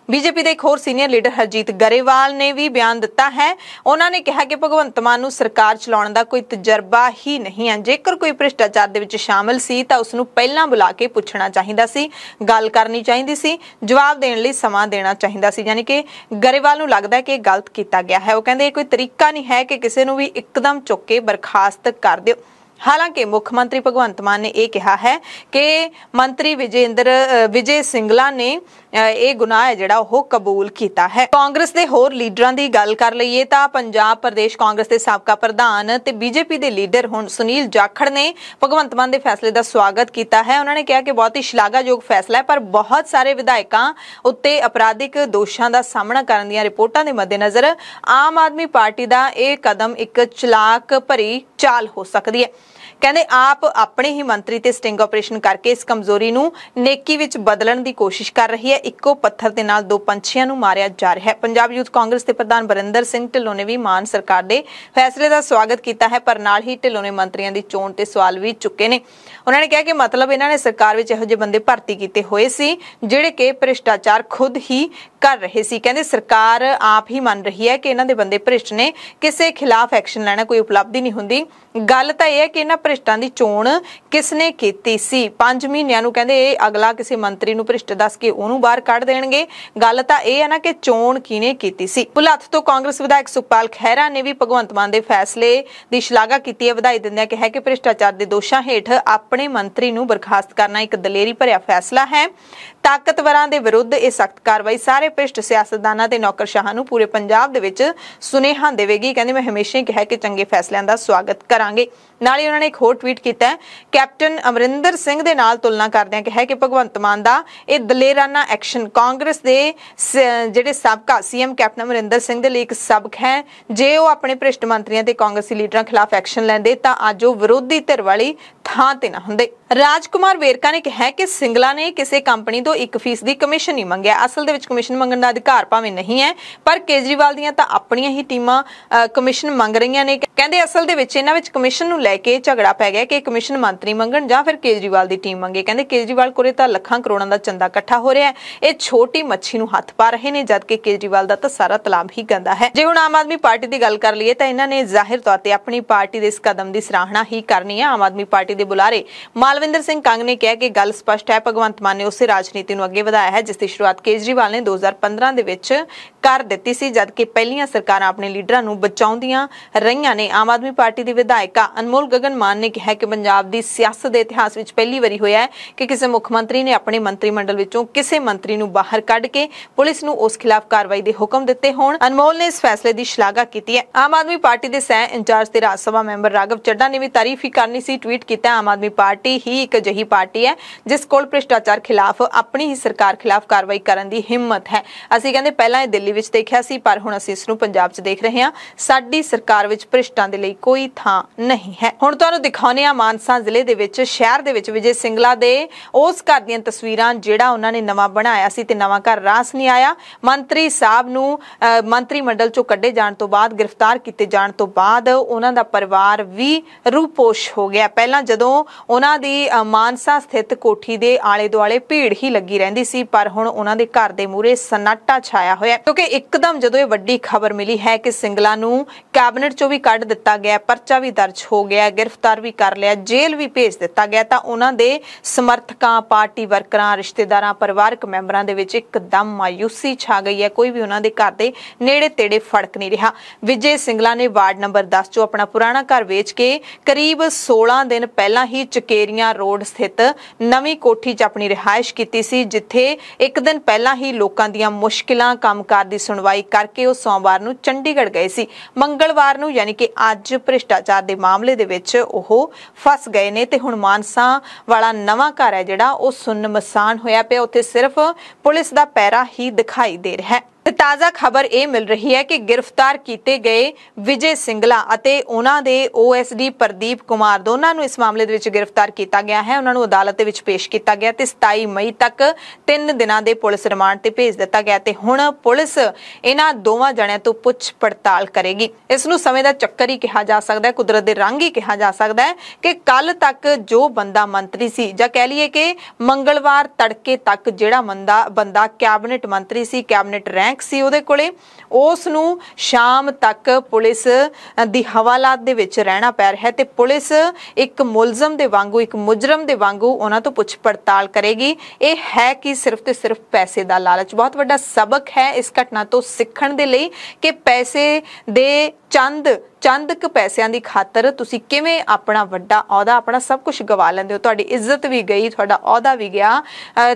ਬੀਜੇਪੀ ਦੇ ਇੱਕ ਹੋਰ ਸੀਨੀਅਰ ਲੀਡਰ ਹਰਜੀਤ ਗਰੇਵਾਲ ਨੇ ਵੀ ਬਿਆਨ ਦਿੱਤਾ ਹੈ। ਉਹਨਾਂ ਨੇ ਕਿਹਾ ਕਿ ਭਗਵੰਤ ਮਾਨ ਨੂੰ ਸਰਕਾਰ ਚਲਾਉਣ ਦਾ ਕੋਈ ਤਜਰਬਾ ਹੀ ਨਹੀਂ ਹੈ। ਜੇਕਰ ਕੋਈ ਭ੍ਰਿਸ਼ਟਾਚਾਰ ਦੇ ਵਿੱਚ ਸ਼ਾਮਲ ਸੀ ਤਾਂ ਉਸ ਨੂੰ ਪਹਿਲਾਂ ਬੁਲਾ ਕੇ ਪੁੱਛਣਾ ਚਾਹੀਦਾ ਸੀ, ਗੱਲ ਕਰਨੀ ਚਾਹੀਦੀ ਸੀ, ਜਵਾਬ ਦੇਣ ਲਈ ਸਮਾਂ ਦੇਣਾ ਚਾਹੀਦਾ ਸੀ। ਯਾਨੀ ਕਿ ਗਰੇਵਾਲ ਨੂੰ ਲੱਗਦਾ ਹੈ ਕਿ ਇਹ ਗਲਤ ਕੀਤਾ ਗਿਆ ਹੈ। ਉਹ ਕਹਿੰਦੇ ਇਹ ਕੋਈ ਤਰੀਕਾ ਨਹੀਂ ਹੈ ਕਿ ਕਿਸੇ ਨੂੰ ਵੀ ਇੱਕਦਮ ਚੁੱਕ ਕੇ ਬਰਖਾਸਤ ਕਰ ਦਿਓ। ਹਾਲਾਂਕਿ ਮੁੱਖ ਮੰਤਰੀ ਭਗਵੰਤ ਮਾਨ ਨੇ ਇਹ ਕਿਹਾ ਹੈ ਕਿ ਮੰਤਰੀ ਵਿਜੇ ਸਿੰਗਲਾ ਨੇ ਇਹ ਗੁਨਾਹ ਹੈ ਜਿਹੜਾ ਉਹ ਕਬੂਲ ਕੀਤਾ ਹੈ। ਕਾਂਗਰਸ ਦੇ ਹੋਰ ਲੀਡਰਾਂ ਦੀ ਗੱਲ ਕਰ ਲਈਏ ਤਾਂ ਪੰਜਾਬ ਪ੍ਰਦੇਸ਼ ਕਾਂਗਰਸ ਦੇ ਸਾਬਕਾ ਪ੍ਰਧਾਨ ਤੇ ਬੀਜੇਪੀ ਦੇ ਲੀਡਰ ਹੁਣ ਸੁਨੀਲ ਜਾਖੜ ਨੇ ਭਗਵੰਤ ਮਾਨ ਦੇ ਫੈਸਲੇ ਦਾ ਸਵਾਗਤ ਕੀਤਾ ਹੈ। ਉਹਨਾਂ ਨੇ ਕਿਹਾ ਕਿ ਬਹੁਤ ਹੀ ਸ਼ਲਾਘਾਯੋਗ ਫੈਸਲਾ ਹੈ, ਪਰ ਬਹੁਤ ਸਾਰੇ ਵਿਧਾਇਕਾਂ ਉੱਤੇ ਅਪਰਾਧਿਕ ਦੋਸ਼ਾਂ ਦਾ ਸਾਹਮਣਾ ਕਰਨ ਦੀਆਂ ਰਿਪੋਰਟਾਂ ਦੇ ਮੱਦੇਨਜ਼ਰ ਆਮ ਆਦਮੀ ਪਾਰਟੀ ਦਾ ਇਹ ਕਦਮ ਇੱਕ ਚਲਾਕ ਭਰੀ ਚਾਲ ਹੋ ਸਕਦੀ ਹੈ। ਕਹਿੰਦੇ ਆਪ ਆਪਣੇ ਹੀ ਮੰਤਰੀ ਤੇ ਸਟਿੰਗ ਆਪਰੇਸ਼ਨ ਕਰਕੇ ਇਸ ਕਮਜ਼ੋਰੀ ਨੂੰ ਨੇਕੀ ਵਿੱਚ ਬਦਲਣ ਦੀ ਕੋਸ਼ਿਸ਼ ਕਰ ਰਹੀ ਹੈ। ਇੱਕੋ ਪੱਥਰ ਦੇ ਨਾਲ ਦੋ ਪੰਛੀਆਂ ਨੂੰ ਮਾਰਿਆ ਜਾ ਰਿਹਾ ਹੈ। ਪੰਜਾਬ ਯੂਥ ਕਾਂਗਰਸ ਦੇ ਪ੍ਰਧਾਨ ਬਰਿੰਦਰ ਸਿੰਘ ਢਿੱਲੋਂ ਨੇ ਵੀ ਮਾਨ ਸਰਕਾਰ ਦੇ ਫੈਸਲੇ ਦਾ ਸਵਾਗਤ ਕੀਤਾ ਹੈ, ਪਰ ਨਾਲ ਹੀ ਢਿੱਲੋਂ ਨੇ ਮੰਤਰੀਆਂ ਦੀ ਚੋਣ ਤੇ ਸਵਾਲ ਵੀ ਚੁੱਕੇ ਨੇ। ਉਹਨਾਂ ਨੇ ਕਿਹਾ ਕਿ ਮਤਲਬ ਇਹਨਾਂ ਨੇ ਸਰਕਾਰ ਵਿੱਚ ਇਹੋ ਜਿਹੇ ਬੰਦੇ ਭਰਤੀ ਕੀਤੇ ਹੋਏ ਸੀ ਜਿਹੜੇ ਕਿ ਭ੍ਰਿਸ਼ਟਾਚਾਰ ਖੁਦ ਹੀ ਕਰ ਰਹੇ ਸੀ। ਕਹਿੰਦੇ ਸਰਕਾਰ ਆਪ ਹੀ ਮੰਨ ਰਹੀ ਹੈ ਕਿ ਇਹਨਾਂ ਦੇ ਬੰਦੇ ਭ੍ਰਿਸ਼ਟ ਨੇ, ਕਿਸੇ ਖਿਲਾਫ ਐਕਸ਼ਨ ਲੈਣਾ ਕੋਈ ਉਪਲਬਧੀ ਨਹੀਂ ਹੁੰਦੀ। ਗੱਲ ਤਾਂ ਇਹ ਹੈ ਕਿ ਇਹਨਾਂ ਭ੍ਰਿਸ਼ਟਾਂ ਦੀ ਚੋਣ ਕਿਸਨੇ ਕੀਤੀ ਸੀ। 5 ਮਹੀਨਿਆਂ ਨੂੰ ਕਹਿੰਦੇ ਇਹ ਅਗਲਾ ਕਿਸੇ ਮੰਤਰੀ ਨੂੰ ਭ੍ਰਿਸ਼ਟ ਦੱਸ ਕੇ ਉਹਨੂੰ ਬਾਹਰ ਕੱਢ ਦੇਣਗੇ। ਗੱਲ ਤਾਂ ਇਹ ਹੈ ਨਾ ਕਿ ਚੋਣ ਕਿਹਨੇ ਕੀਤੀ ਸੀ। ਭੁਲੱਥ ਤੋਂ ਕਾਂਗਰਸ ਵਿਧਾਇਕ ਸੁਖਪਾਲ ਖਹਿਰਾ ਨੇ ਵੀ ਭਗਵੰਤ ਮਾਨ ਦੇ ਫੈਸਲੇ ਦੀ ਸ਼ਲਾਘਾ ਕੀਤੀ ਹੈ। ਵਧਾਈ ਦਿੰਦਿਆਂ ਕਿਹਾ ਕਿ ਭ੍ਰਿਸ਼ਟਾਚਾਰ ਦੇ ਦੋਸ਼ਾਂ ਹੇਠ ਆਪਣੇ ਮੰਤਰੀ ਨੂੰ ਬਰਖਾਸਤ ਕਰਨਾ ਇੱਕ ਦਲੇਰੀ ਭਰਿਆ ਫੈਸਲਾ ਹੈ। ਤਾਕਤਵਰਾਂ ਦੇ ਵਿਰੁੱਧ ਇਹ ਸਖਤ ਕਾਰਵਾਈ ਸਾਰੇ ਭ੍ਰਿਸ਼ਟ ਸਿਆਸਤਦਾਨਾਂ ਤੇ ਨੌਕਰਸ਼ਾਹਾਂ ਨੂੰ ਪੂਰੇ ਪੰਜਾਬ ਦੇ ਵਿੱਚ ਸੁਨੇਹਾ ਦੇਵੇਗੀ। ਕਹਿੰਦੇ ਮੈਂ ਹਮੇਸ਼ਾ ਹੀ ਕਿਹਾ ਕਿ ਚੰਗੇ ਫੈਸਲਿਆਂ ਦਾ ਸਵਾਗਤ ਕਰਾਂਗੇ। ਨਾਲ ਹੀ ਉਹਨਾਂ ਨੇ ਇੱਕ ਹੋਰ ਟਵੀਟ ਕੀਤਾ ਹੈ, ਕੈਪਟਨ ਅਮਰਿੰਦਰ ਸਿੰਘ ਦੇ ਨਾਲ ਤੁਲਨਾ ਕਰਦਿਆਂ ਕਿਹਾ ਕਿ ਭਗਵੰਤ ਮਾਨ ਦਾ ਇਹ ਦਲੇਰਾਨਾ ਐਕਸ਼ਨ ਕਾਂਗਰਸ ਦੇ ਜਿਹੜੇ ਸਾਬਕਾ ਸੀਐਮ ਕੈਪਟਨ ਅਮਰਿੰਦਰ ਸਿੰਘ ਦੇ ਲਈ ਇੱਕ ਸਬਕ ਹੈ। ਜੇ ਉਹ ਆਪਣੇ ਭ੍ਰਿਸ਼ਟ ਮੰਤਰੀਆਂ ਤੇ ਕਾਂਗਰਸੀ ਲੀਡਰਾਂ ਖਿਲਾਫ ਐਕਸ਼ਨ ਲੈਂਦੇ ਤਾਂ ਅੱਜ ਉਹ ਵਿਰੋਧੀ ਧਿਰ ਵਾਲੀ ਥਾਂ ਤੇ ਨਾ ਹੁੰਦੇ। ਰਾਜਕੁਮਾਰ ਵੇਰਕਾ ਨੇ ਕਿਹਾ ਕਿ ਸਿੰਗਲਾ ਨੇ ਕਿਸੇ ਕੰਪਨੀ ਤੋਂ 1% ਕਮਿਸ਼ਨ ਨਹੀਂ ਮੰਗਿਆ। ਅਸਲ ਦੇ ਵਿੱਚ ਕਮਿਸ਼ਨ ਮੰਗਣ ਦਾ ਅਧਿਕਾਰ ਭਾਵੇਂ ਨਹੀਂ ਹੈ, ਪਰ ਕੇਜਰੀਵਾਲ ਦੀਆਂ ਤਾਂ ਆਪਣੀਆਂ ਹੀ ਟੀਮਾਂ ਕਮਿਸ਼ਨ ਮੰਗ ਰਹੀਆਂ ਨੇ। ਕਹਿੰਦੇ ਅਸਲ ਦੇ ਵਿੱਚ ਇਹਨਾਂ ਵਿੱਚ ਕਮਿਸ਼ਨ ਨੂੰ ਲੈ ਕੇ ਝਗੜਾ ਪੈ ਗਿਆ ਕਿ ਕਮਿਸ਼ਨ ਮੰਤਰੀ ਮੰਗਣ ਜਾਂ ਫਿਰ ਕੇਜਰੀਵਾਲ ਦੀ ਟੀਮ ਮੰਗੇ। ਕਹਿੰਦੇ ਕੇਜਰੀਵਾਲ ਕੋਲੇ ਤਾਂ ਲੱਖਾਂ ਕਰੋੜਾਂ ਦਾ ਚੰਦਾ ਇਕੱਠਾ ਹੋ ਰਿਹਾ ਹੈ, ਇਹ ਛੋਟੀ ਮੱਛੀ ਨੂੰ ਹੱਥ ਪਾ ਰਹੇ ਨੇ, ਜਦਕਿ ਕੇਜਰੀਵਾਲ ਦਾ ਤਾਂ ਸਾਰਾ ਤਲਾਬ ਹੀ ਗੰਦਾ ਹੈ। ਜੇ ਹੁਣ ਆਮ ਆਦਮੀ ਪਾਰਟੀ ਦੀ ਗੱਲ ਕਰ ਲਈਏ ਤਾਂ ਇਹਨਾਂ ਨੇ ਜ਼ਾਹਿਰ ਤੌਰ ਤੇ ਆਪਣੀ ਪਾਰਟੀ ਦੇ ਇਸ ਕਦਮ ਦੀ ਸਰਾਹਨਾ ਹੀ ਕਰਨੀ ਹੈ। ਆਮ ਆਦਮੀ ਪਾਰਟੀ ਦੇ ਦੇ ਬੁਲਾਰੇ ਮਾਲਵਿੰਦਰ ਸਿੰਘ ਕੰਗ ਨੇ ਕਿਹਾ ਕਿ ਗੱਲ ਸਪਸ਼ਟ ਹੈ, ਭਗਵੰਤ ਮਾਨ ਨੇ ਉਸੇ ਰਾਜਨੀਤੀ ਨੂੰ ਅੱਗੇ ਵਧਾਇਆ ਹੈ ਜਿਸ ਦੀ ਸ਼ੁਰੂਆਤ ਕੇਜਰੀਵਾਲ ਨੇ 2015 ਦੇ ਵਿੱਚ ਕਰ ਦਿੱਤੀ ਸੀ, ਜਦਕਿ ਪਹਿਲੀਆਂ ਸਰਕਾਰਾਂ ਆਪਣੇ ਲੀਡਰਾਂ ਨੂੰ ਬਚਾਉਂਦੀਆਂ ਰਹੀਆਂ ਨੇ। ਆਮ ਆਦਮੀ ਪਾਰਟੀ ਦੀ ਵਿਧਾਇਕਾ ਅਨਮੋਲ ਗਗਨ ਮਾਨ ਨੇ ਕਿਹਾ ਕਿ ਪੰਜਾਬ ਦੀ ਸਿਆਸਤ ਦੇ ਇਤਿਹਾਸ ਵਿੱਚ ਪਹਿਲੀ ਵਾਰੀ ਹੋਇਆ ਹੈ ਕਿ ਕਿਸੇ ਮੁੱਖ ਮੰਤਰੀ ਨੇ ਆਪਣੇ ਮੰਤਰੀ ਮੰਡਲ ਵਿੱਚੋਂ ਕਿਸੇ ਮੰਤਰੀ ਨੂੰ ਬਾਹਰ ਕੱਢ ਕੇ ਪੁਲਿਸ ਨੂੰ ਉਸ ਖਿਲਾਫ ਕਾਰਵਾਈ ਦੇ ਹੁਕਮ ਦਿੱਤੇ ਹੋਣ। ਅਨਮੋਲ ਨੇ ਇਸ ਫੈਸਲੇ ਦੀ ਸ਼ਲਾਘਾ ਕੀਤੀ ਹੈ। ਆਮ ਆਦਮੀ ਪਾਰਟੀ ਦੇ ਸਹਿ ਇੰਚਾਰਜ ਤੇ ਰਾਜ ਸਭਾ ਮੈਂਬਰ ਰਾਘਵ ਚੱਡਾ ਨੇ ਵੀ ਤਾਰੀਫ ਹੀ ਕਰਨੀ ਸੀ। ਟਵੀਟ ਕੀਤਾ, ਆਮ ਆਦਮੀ ਪਾਰਟੀ ਹੀ ਇੱਕ ਅਜਿਹੀ ਪਾਰਟੀ ਹੈ ਜਿਸ ਕੋਲ ਭ੍ਰਿਸ਼ਟਾਚਾਰ ਖਿਲਾਫ ਆਪਣੀ ਹੀ ਸਰਕਾਰ ਖਿਲਾਫ ਕਾਰਵਾਈ ਕਰਨ ਦੀ ਹਿੰਮਤ ਹੈ। ਅਸੀਂ ਕਹਿੰਦੇ ਪਹਿਲਾਂ ਇਹ ਦਿੱਲੀ ਵਿੱਚ ਦੇਖਿਆ ਸੀ, ਪਰ ਹੁਣ ਅਸੀਂ ਇਸ ਨੂੰ ਪੰਜਾਬ 'ਚ ਦੇਖ ਰਹੇ ਹਾਂ। ਸਾਡੀ ਸਰਕਾਰ ਵਿੱਚ ਭ੍ਰਿਸ਼ਟਾਂ ਦੇ ਲਈ ਕੋਈ ਥਾਂ ਨਹੀਂ ਹੈ। ਹੁਣ ਤੁਹਾਨੂੰ ਦਿਖਾਉਂਦੇ ਹਾਂ ਮਾਨਸਾ ਜ਼ਿਲ੍ਹੇ ਦੇ ਵਿੱਚ ਸ਼ਹਿਰ ਦੇ ਵਿੱਚ ਵਿਜੇ ਸਿੰਗਲਾ ਦੇ ਉਸ ਘਰ ਦੀਆਂ ਤਸਵੀਰਾਂ ਜਿਹੜਾ ਉਹਨਾਂ ਨੇ ਨਵਾਂ ਬਣਾਇਆ ਸੀ ਤੇ ਨਵਾਂ ਘਰ ਰਾਸ ਨਹੀਂ ਆਇਆ। ਮੰਤਰੀ ਸਾਹਿਬ ਨੂੰ ਮੰਤਰੀ ਮੰਡਲ ਚੋਂ ਕੱਢੇ ਜਾਣ ਤੋਂ ਬਾਅਦ, ਗ੍ਰਿਫਤਾਰ ਕੀਤੇ ਜਾਣ ਤੋਂ ਬਾਅਦ ਉਹਨਾਂ ਦਾ ਪਰਿਵਾਰ ਵੀ ਰੂਪੋਸ਼ ਹੋ ਗਿਆ। ਪਹਿਲਾਂ ਜਦੋਂ ਉਹਨਾਂ ਦੀ ਮਾਨਸਾ ਸਥਿਤ ਕੋਠੀ ਦੇ ਆਲੇ ਦੁਆਲੇ ਭੀੜ ਹੀ ਲੱਗੀ ਰਹਿੰਦੀ ਸੀ, ਪਰ ਹੁਣ ਉਹਨਾਂ ਦੇ ਘਰ ਦੇ ਮੂਹਰੇ ਸਨਾਟਾ ਛਾਇਆ ਹੋਇਆ, ਕਿਉਂਕਿ ਇੱਕਦਮ ਜਦੋਂ ਇਹ ਵੱਡੀ ਖਬਰ ਮਿਲੀ ਹੈ ਕਿ ਸਿੰਗਲਾ ਨੂੰ ਕੈਬਨਿਟ ਚੋਂ ਵੀ ਕੱਢ ਦਿੱਤਾ ਗਿਆ, ਪਰਚਾ ਵੀ ਦਰਜ ਹੋ ਗਿਆ, ਗ੍ਰਿਫਤਾਰ ਵੀ ਕਰ ਲਿਆ, ਜੇਲ੍ਹ ਵੀ ਭੇਜ ਦਿੱਤਾ ਗਿਆ, ਤਾਂ ਉਹਨਾਂ ਦੇ ਸਮਰਥਕਾਂ, ਪਾਰਟੀ ਵਰਕਰਾਂ, ਰਿਸ਼ਤੇਦਾਰਾਂ, ਪਰਿਵਾਰਕ ਮੈਂਬਰਾਂ ਦੇ ਵਿੱਚ ਇੱਕਦਮ ਮਾਯੂਸੀ ਛਾ ਗਈ ਹੈ। ਕੋਈ ਵੀ ਉਹਨਾਂ ਦੇ ਘਰ ਦੇ ਨੇੜੇ ਤੇੜੇ ਫੜਕ ਨਹੀਂ ਰਿਹਾ। ਵਿਜੇ ਸਿੰਗਲਾ ਨੇ ਵਾਰਡ ਨੰਬਰ 10 ਚੋਂ ਆਪਣਾ ਪੁਰਾਣਾ ਘਰ ਵੇਚ ਕੇ ਕਰੀਬ 16 ਦਿਨ ਪਹਿਲਾਂ ਹੀ ਚਕੇਰੀਆਂ ਰੋਡ ਸਥਿਤ ਨਵੀਂ ਕੋਠੀ 'ਚ ਆਪਣੀ ਰਿਹਾਇਸ਼ ਕੀਤੀ ਸੀ, ਜਿੱਥੇ ਇੱਕ ਦਿਨ ਪਹਿਲਾਂ ਹੀ ਲੋਕਾਂ ਦੀਆਂ ਮੁਸ਼ਕਿਲਾਂ, ਕੰਮਕਾਰ ਦੀ ਸੁਣਵਾਈ ਕਰਕੇ ਉਹ ਸੋਮਵਾਰ ਨੂੰ ਚੰਡੀਗੜ੍ਹ ਗਏ ਸੀ। ਮੰਗਲਵਾਰ ਨੂੰ ਯਾਨੀ ਕਿ ਅੱਜ ਭ੍ਰਿਸ਼ਟਾਚਾਰ ਦੇ ਮਾਮਲੇ ਦੇ ਵਿੱਚ ਉਹ ਫਸ ਗਏ ਨੇ ਤੇ ਹੁਣ ਮਾਨਸਾ ਵਾਲਾ ਨਵਾਂ ਘਰ ਹੈ ਜਿਹੜਾ ਉਹ ਸੁੰਨਮਸਾਨ ਹੋਇਆ ਪਿਆ। ਉੱਥੇ ਸਿਰਫ ਪੁਲਿਸ ਦਾ ਪਹਿਰਾ ਹੀ ਦਿਖਾਈ ਦੇ ਰਿਹਾ ਹੈ। ਤਾਜ਼ਾ ਖਬਰ ਇਹ ਮਿਲ ਰਹੀ ਹੈ ਕਿ ਗ੍ਰਿਫਤਾਰ ਕੀਤੇ ਗਏ ਵਿਜੇ ਸਿੰਗਲਾ ਅਤੇ ਉਹਨਾਂ ਦੇ OSD ਪ੍ਰਦੀਪ ਕੁਮਾਰ ਦੋਨਾਂ ਨੂੰ ਇਸ ਮਾਮਲੇ ਦੇ ਵਿੱਚ ਗ੍ਰਿਫਤਾਰ ਕੀਤਾ ਗਿਆ ਹੈ। ਉਹਨਾਂ ਨੂੰ ਅਦਾਲਤ ਦੇ ਵਿੱਚ ਪੇਸ਼ ਕੀਤਾ ਗਿਆ ਤੇ 27 ਮਈ ਤੱਕ 3 ਦਿਨਾਂ ਦੇ ਪੁਲਿਸ ਰਿਮਾਂਡ ਤੇ ਭੇਜ ਦਿੱਤਾ ਗਿਆ ਤੇ ਹੁਣ ਪੁਲਿਸ ਇਹਨਾਂ ਦੋਵਾਂ ਜਣਿਆਂ ਤੋਂ ਪੁੱਛ ਪੜਤਾਲ ਕਰੇਗੀ। ਇਸ ਨੂੰ ਸਮੇਂ ਦਾ ਚੱਕਰ ਹੀ ਕਿਹਾ ਜਾ ਸਕਦਾ ਹੈ, ਕੁਦਰਤ ਦੇ ਰੰਗ ਹੀ ਕਿਹਾ ਜਾ ਸਕਦਾ ਹੈ ਕਿ ਕੱਲ ਤੱਕ ਜੋ ਬੰਦਾ ਮੰਤਰੀ ਸੀ, ਜਾਂ ਕਹਿ ਲਈਏ ਕਿ ਮੰਗਲਵਾਰ ਤੜਕੇ ਤੱਕ ਜਿਹੜਾ ਬੰਦਾ ਕੈਬਨਿਟ ਮੰਤਰੀ ਸੀ, ਕੈਬਨਿਟ ਰੈਂਕ ਸੀ ਉਹਦੇ ਕੋਲੇ, ਉਸ ਨੂੰ ਸ਼ਾਮ ਤੱਕ ਪੁਲਿਸ ਦੀ ਹਵਾਲਾਤ ਦੇ ਵਿੱਚ ਰਹਿਣਾ ਪੈ ਰਿਹਾ ਹੈ ਤੇ ਪੁਲਿਸ ਇੱਕ ਮੁਲਜ਼ਮ ਦੇ ਵਾਂਗੂ, ਇੱਕ ਮੁਜਰਮ ਦੇ ਵਾਂਗੂ ਉਹਨਾਂ ਤੋਂ ਪੁੱਛ ਪੜਤਾਲ ਕਰੇਗੀ। ਇਹ ਹੈ ਕਿ ਸਿਰਫ ਤੇ ਸਿਰਫ ਪੈਸੇ ਦਾ ਲਾਲਚ। ਬਹੁਤ ਵੱਡਾ ਸਬਕ ਹੈ ਇਸ ਘਟਨਾ ਤੋਂ ਸਿੱਖਣ ਦੇ ਲਈ ਕਿ ਪੈਸੇ ਦੇ ਚੰਦ ਕੁ ਪੈਸਿਆਂ ਦੀ ਖਾਤਰ ਤੁਸੀਂ ਕਿਵੇਂ ਆਪਣਾ ਵੱਡਾ ਅਹੁਦਾ, ਆਪਣਾ ਸਭ ਕੁਝ ਗਵਾ ਲੈਂਦੇ ਹੋ। ਤੁਹਾਡੀ ਇੱਜ਼ਤ ਵੀ ਗਈ, ਤੁਹਾਡਾ ਅਹੁਦਾ ਵੀ ਗਿਆ,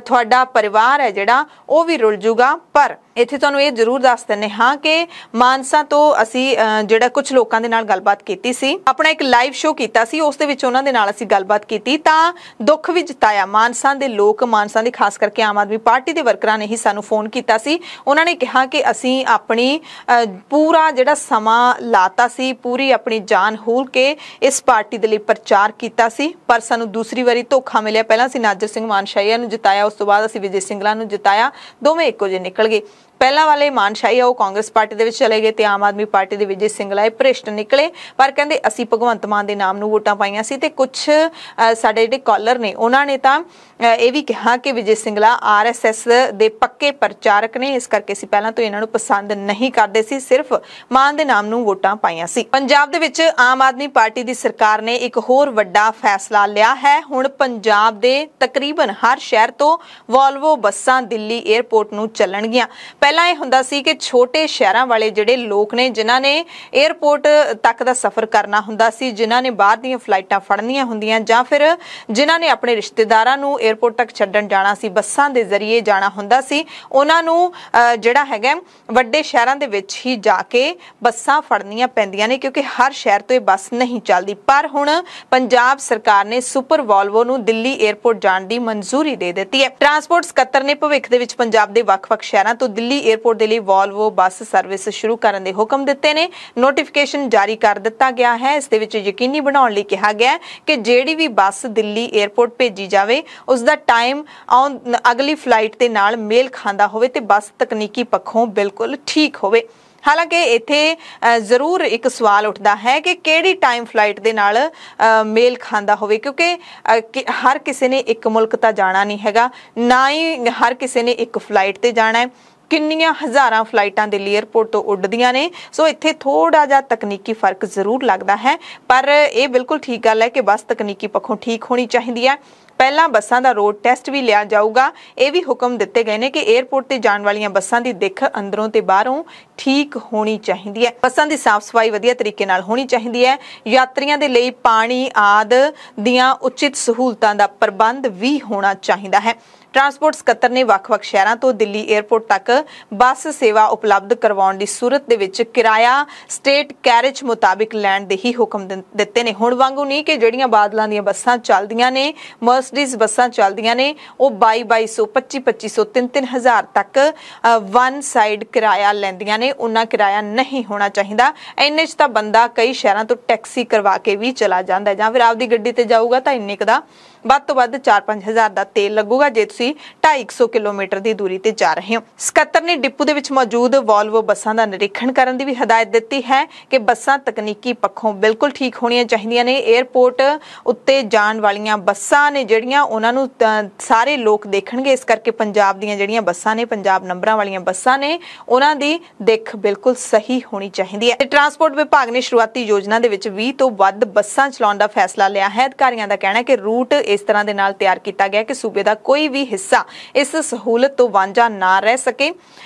ਤੁਹਾਡਾ ਪਰਿਵਾਰ ਹੈ ਜਿਹੜਾ ਉਹ ਵੀ ਰੁਲ ਜੂਗਾ। ਪਰ ਇੱਥੇ ਤੁਹਾਨੂੰ ਇਹ ਜ਼ਰੂਰ ਦੱਸ ਦਿੰਦੇ ਹਾਂ ਕਿ ਮਾਨਸਾ ਤੋਂ ਅਸੀਂ ਜਿਹੜਾ ਕੁਝ ਲੋਕਾਂ ਦੇ ਨਾਲ ਗੱਲਬਾਤ ਕੀਤੀ ਸੀ, ਆਪਣਾ ਇੱਕ ਲਾਈਵ ਸ਼ੋਅ ਕੀਤਾ ਸੀ, ਉਸ ਦੇ ਵਿੱਚ ਉਹਨਾਂ ਦੇ ਨਾਲ ਅਸੀਂ ਗੱਲਬਾਤ ਕੀਤੀ ਤਾਂ ਦੁੱਖ ਵੀ ਜਤਾਇਆ। ਮਾਨਸਾ ਦੇ ਲੋਕ, ਮਾਨਸਾ ਦੇ ਖਾਸ ਕਰਕੇ ਆਮ ਆਦਮੀ ਪਾਰਟੀ ਦੇ ਵਰਕਰਾਂ ਨੇ ਹੀ ਸਾਨੂੰ ਫੋਨ ਕੀਤਾ ਸੀ। ਉਹਨਾਂ ਨੇ ਕਿਹਾ ਕਿ ਅਸੀਂ ਆਪਣੀ ਪੂਰਾ ਜਿਹੜਾ ਸਮਾਂ ਲਾਤਾ ਸੀ, ਪੂਰੀ ਆਪਣੀ ਜਾਨ ਹੂਲ ਕੇ ਇਸ ਪਾਰਟੀ ਦੇ ਲਈ ਪ੍ਰਚਾਰ ਕੀਤਾ ਸੀ, ਪਰ ਸਾਨੂੰ ਦੂਸਰੀ ਵਾਰੀ ਧੋਖਾ ਮਿਲਿਆ। ਪਹਿਲਾਂ ਅਸੀਂ ਨਾਜਰ ਸਿੰਘ ਮਾਨਸ਼ਾਹੀਆ ਨੂੰ ਜਿਤਾਇਆ, ਉਸ ਤੋਂ ਬਾਅਦ ਅਸੀਂ ਵਿਜੇ ਸਿੰਗਲਾ ਨੂੰ ਜਿਤਾਇਆ, ਦੋਵੇਂ ਇੱਕੋ ਜਿਹੇ ਨਿਕਲ ਗਏ। ਪਹਿਲਾਂ ਵਾਲੇ ਮਾਨਸ਼ਾਹੀਆ ਉਹ ਕਾਂਗਰਸ ਪਾਰਟੀ ਦੇ ਵਿੱਚ ਚਲੇ ਗਏ ਤੇ ਆਮ ਆਦਮੀ ਪਾਰਟੀ ਦੇ ਵਿਜੇ ਸਿੰਗਲਾ ਇਹ ਭ੍ਰਿਸ਼ਟ ਨਿਕਲੇ। ਪਰ ਕਹਿੰਦੇ ਅਸੀਂ ਭਗਵੰਤ ਮਾਨ ਦੇ ਨਾਮ ਨੂੰ ਵੋਟਾਂ ਪਾਈਆਂ ਸੀ ਤੇ ਕੁਝ ਸਾਡੇ ਜਿਹੜੇ ਕਾਲਰ ਨੇ ਉਹਨਾਂ ਨੇ ਤਾਂ ਇਹ ਵੀ ਕਿਹਾ ਕਿ ਵਿਜੇ ਸਿੰਗਲਾ RSS ਦੇ ਪੱਕੇ ਪ੍ਰਚਾਰਕ ਨੇ, ਇਸ ਕਰਕੇ ਅਸੀਂ ਪਹਿਲਾਂ ਤੋਂ ਇਹਨਾਂ ਨੂੰ ਪਸੰਦ ਨਹੀਂ ਕਰਦੇ ਸੀ, ਸਿਰਫ ਮਾਨ ਦੇ ਨਾਮ ਨੂੰ ਵੋਟਾਂ ਪਾਈਆਂ ਸੀ। ਪੰਜਾਬ ਦੇ ਵਿੱਚ ਆਮ ਆਦਮੀ ਪਾਰਟੀ ਦੀ ਸਰਕਾਰ ਨੇ ਇੱਕ ਹੋਰ ਵੱਡਾ ਫੈਸਲਾ ਲਿਆ ਹੈ। ਹੁਣ ਪੰਜਾਬ ਦੇ ਤਕਰੀਬਨ ਹਰ ਸ਼ਹਿਰ ਤੋਂ ਵੋਲਵੋ ਬੱਸਾਂ ਦਿੱਲੀ ਏਅਰਪੋਰਟ ਨੂੰ ਚੱਲਣਗੀਆਂ। ਪਹਿਲਾਂ ਇਹ ਹੁੰਦਾ ਸੀ ਕਿ ਛੋਟੇ ਸ਼ਹਿਰਾਂ ਵਾਲੇ ਜਿਹੜੇ ਲੋਕ ਨੇ, ਜਿਨ੍ਹਾਂ ਨੇ ਏਅਰਪੋਰਟ ਤੱਕ ਦਾ ਸਫ਼ਰ ਕਰਨਾ ਹੁੰਦਾ ਸੀ, ਜਿਨ੍ਹਾਂ ਨੇ ਬਾਹਰ ਦੀਆਂ ਫਲਾਈਟਾਂ ਫੜਨੀਆਂ ਹੁੰਦੀਆਂ, ਜਾਂ ਫਿਰ ਜਿਨ੍ਹਾਂ ਨੇ ਆਪਣੇ ਰਿਸ਼ਤੇਦਾਰਾਂ ਨੂੰ ਏਅਰਪੋਰਟ ਤੱਕ ਛੱਡਣ ਜਾਣਾ ਸੀ, ਬੱਸਾਂ ਦੇ ਜ਼ਰੀਏ ਜਾਣਾ ਹੁੰਦਾ ਸੀ, ਉਹਨਾਂ ਨੂੰ ਜਿਹੜਾ ਹੈਗਾ ਵੱਡੇ ਸ਼ਹਿਰਾਂ ਦੇ ਵਿੱਚ ਹੀ ਜਾ ਕੇ ਬੱਸਾਂ ਫੜਨੀਆਂ ਪੈਂਦੀਆਂ ਨੇ, ਕਿਉਂਕਿ ਹਰ ਸ਼ਹਿਰ ਤੋਂ ਇਹ ਬੱਸ ਨਹੀਂ ਚੱਲਦੀ। ਪਰ ਹੁਣ ਪੰਜਾਬ ਸਰਕਾਰ ਨੇ ਸੁਪਰ ਵੋਲਵੋ ਨੂੰ ਦਿੱਲੀ ਏਅਰਪੋਰਟ ਜਾਣ ਦੀ ਮਨਜ਼ੂਰੀ ਦੇ ਦਿੱਤੀ ਹੈ। ਟਰਾਂਸਪੋਰਟ ਸਕੱਤਰ ਨੇ ਭਵਿੱਖ ਦੇ ਵਿੱਚ ਪੰਜਾਬ ਦੇ ਵੱਖ-ਵੱਖ ਸ਼ਹਿਰਾਂ ਤੋਂ ਦਿੱਲੀ ਏਅਰਪੋਰਟ ਦੇ ਲਈ ਵੋਲਵੋ ਬੱਸ ਸਰਵਿਸ ਸ਼ੁਰੂ ਕਰਨ ਦੇ ਹੁਕਮ ਦਿੱਤੇ ਨੇ। ਨੋਟੀਫਿਕੇਸ਼ਨ ਜਾਰੀ ਕਰ ਦਿੱਤਾ ਗਿਆ ਹੈ। ਇਸ ਦੇ ਵਿੱਚ ਯਕੀਨੀ ਬਣਾਉਣ ਲਈ ਕਿਹਾ ਗਿਆ ਕਿ ਜਿਹੜੀ ਵੀ ਬੱਸ ਦਿੱਲੀ ਏਅਰਪੋਰਟ ਭੇਜੀ ਜਾਵੇ ਉਸ ਦਾ ਟਾਈਮ ਅਗਲੀ ਫਲਾਈਟ ਦੇ ਨਾਲ ਮੇਲ ਖਾਂਦਾ ਹੋਵੇ ਤੇ ਬੱਸ ਤਕਨੀਕੀ ਪੱਖੋਂ ਬਿਲਕੁਲ ਠੀਕ ਹੋਵੇ। ਹਾਲਾਂਕਿ ਇੱਥੇ ਜ਼ਰੂਰ ਇੱਕ ਸਵਾਲ ਉੱਠਦਾ ਹੈ ਕਿ ਕਿਹੜੀ ਟਾਈਮ ਫਲਾਈਟ ਦੇ ਨਾਲ ਮੇਲ ਖਾਂਦਾ ਹੋਵੇ, ਕਿਉਂਕਿ ਹਰ ਕਿਸੇ ਨੇ ਇੱਕ ਮੁਲਕ ਤਾਂ ਜਾਣਾ ਨਹੀਂ ਹੈਗਾ, ਨਾ ਹੀ ਹਰ ਕਿਸੇ ਨੇ ਇੱਕ ਫਲਾਈਟ ਤੇ ਜਾਣਾ ਹੈ। ਕਿੰਨੀਆਂ ਹਜ਼ਾਰਾਂ ਫਲਾਈਟਾਂ ਦਿੱਲੀ 에ਅਰਪੋਰਟ ਤੋਂ ਉੱਡਦੀਆਂ ਨੇ। ਸੋ ਇੱਥੇ ਥੋੜਾ ਜਿਹਾ ਤਕਨੀਕੀ ਫਰਕ ਜ਼ਰੂਰ ਲੱਗਦਾ ਹੈ, ਪਰ ਇਹ ਬਿਲਕੁਲ ਠੀਕ ਗੱਲ ਹੈ ਕਿ ਬੱਸ ਤਕਨੀਕੀ ਪੱਖੋਂ ਠੀਕ ਹੋਣੀ ਚਾਹੀਦੀ ਹੈ। ਪਹਿਲਾਂ ਬੱਸਾਂ ਦਾ ਰੋਡ ਟੈਸਟ ਵੀ ਲਿਆ ਜਾਊਗਾ। ਇਹ ਵੀ ਹੁਕਮ ਦਿੱਤੇ ਗਏ ਨੇ ਕਿ 에ਅਰਪੋਰਟ ਤੇ ਜਾਣ ਵਾਲੀਆਂ ਬੱਸਾਂ ਦੀ ਦਿੱਖ ਅੰਦਰੋਂ ਤੇ ਬਾਹਰੋਂ ਠੀਕ ਹੋਣੀ ਚਾਹੀਦੀ ਹੈ। ਬੱਸਾਂ ਦੀ ਸਾਫ਼ ਸਫਾਈ ਵਧੀਆ ਤਰੀਕੇ ਨਾਲ ਹੋਣੀ ਚਾਹੀਦੀ ਹੈ। ਯਾਤਰੀਆਂ ਦੇ ਲਈ ਪਾਣੀ ਆਦਿ ਦੀਆਂ ਉਚਿਤ ਸਹੂਲਤਾਂ ਦਾ ਪ੍ਰਬੰਧ ਵੀ ਹੋਣਾ ਚਾਹੀਦਾ ਹੈ। ਟਰਾਂਸਪੋਰਟ ਸਕੱਤਰ ਨੇ ਵੱਖ-ਵੱਖ ਸ਼ਹਿਰਾਂ ਤੋਂ ਦਿੱਲੀ 에ਅਰਪੋਰਟ ਤੱਕ ਬੱਸ ਸੇਵਾ ਉਪਲਬਧ ਕਰਵਾਉਣ ਦੀ ਸੂਰਤ ਦੇ ਵਿੱਚ ਕਿਰਾਇਆ ਸਟੇਟ ਕੈਰੇਜ ਮੁਤਾਬਿਕ ਲੈਣ ਦੇ ਹੀ ਹੁਕਮ ਦਿੱਤੇ ਨੇ। ਹੁਣ ਵਾਂਗੂ ਨਹੀਂ ਕਿ ਜਿਹੜੀਆਂ ਬਾਦਲਾਂ ਦੀਆਂ ਬੱਸਾਂ ਚੱਲਦੀਆਂ ਨੇ, ਮਰਸੀਡੀਜ਼ ਬੱਸਾਂ ਚੱਲਦੀਆਂ ਨੇ, ਉਹ 2200 2500 3000 ਤੱਕ ਵਨ ਸਾਈਡ ਕਿਰਾਇਆ ਲੈਂਦੀਆਂ ਨੇ। ਉਹਨਾਂ ਕਿਰਾਇਆ ਨਹੀਂ ਹੋਣਾ ਚਾਹੀਦਾ। ਇੰਨੇ 'ਚ ਤਾਂ ਬੰਦਾ ਕਈ ਸ਼ਹਿਰਾਂ ਤੋਂ ਟੈਕਸੀ ਕਰਵਾ ਕੇ ਵੀ ਚਲਾ ਜਾਂਦਾ, ਜਾਂ ਫਿਰ ਆਪਦੀ ਗੱਡੀ ਤੇ ਜਾਊਗਾ ਤਾਂ ਇੰਨੇ ਕੁ ਦਾ ਵੱਧ ਤੋਂ ਵੱਧ 4-5 ਹਜ਼ਾਰ ਦਾ ਤੇਲ ਲੱਗੂਗਾ ਜੇ ਤੁਸੀਂ 250 ਕਿਲੋਮੀਟਰ ਦੀ ਦੂਰੀ ਤੇ ਜਾ ਰਹੇ ਹੋ। ਸਕੱਤਰ ਨੇ ਡਿਪੂ ਦੇ ਵਿੱਚ ਮੌਜੂਦ ਵੋਲਵੋ ਬੱਸਾਂ ਦਾ ਨਿਰੀਖਣ ਕਰਨ ਦੀ ਵੀ ਹਦਾਇਤ ਦਿੱਤੀ ਹੈ ਕਿ ਬੱਸਾਂ ਤਕਨੀਕੀ ਪੱਖੋਂ ਬਿਲਕੁਲ ਠੀਕ ਹੋਣੀਆਂ ਚਾਹੀਦੀਆਂ ਨੇ। 에ਅਰਪੋਰਟ ਉੱਤੇ ਜਾਣ ਵਾਲੀਆਂ ਬੱਸਾਂ ਨੇ ਜਿਹੜੀਆਂ, ਉਹਨਾਂ ਨੂੰ ਸਾਰੇ ਲੋਕ ਦੇਖਣਗੇ, ਇਸ ਕਰਕੇ ਪੰਜਾਬ ਦੀਆਂ ਜਿਹੜੀਆਂ ਬੱਸਾਂ ਨੇ, ਪੰਜਾਬ ਨੰਬਰਾਂ ਵਾਲੀਆਂ ਬੱਸਾਂ ਨੇ, ਉਹਨਾਂ ਦੀ ਦਿੱਖ ਬਿਲਕੁਲ ਸਹੀ ਹੋਣੀ ਚਾਹੀਦੀ ਹੈ। ਤੇ ਟਰਾਂਸਪੋਰਟ ਵਿਭਾਗ ਨੇ ਸ਼ੁਰੂਆਤੀ ਯੋਜਨਾ ਦੇ ਵਿੱਚ 20 ਤੋਂ ਵੱਧ ਬੱਸਾਂ ਚਲਾਉਣ ਦਾ ਫੈਸਲਾ ਲਿਆ ਹੈ। ਅਧਿਕਾਰੀਆਂ ਦਾ ਕਹਿਣਾ ਹੈ ਕਿ ਰੂਟ ਇਸ ਤਰ੍ਹਾਂ ਦੇ ਨਾਲ ਤਿਆਰ ਕੀਤਾ ਗਿਆ ਕਿ ਸੂਬੇ ਦਾ ਕੋਈ ਵੀ ਹਿੱਸਾ ਇਸ ਸਹੂਲਤ ਤੋਂ ਵਾਂਝਾ ਨਾ ਰਹਿ ਸਕੇ।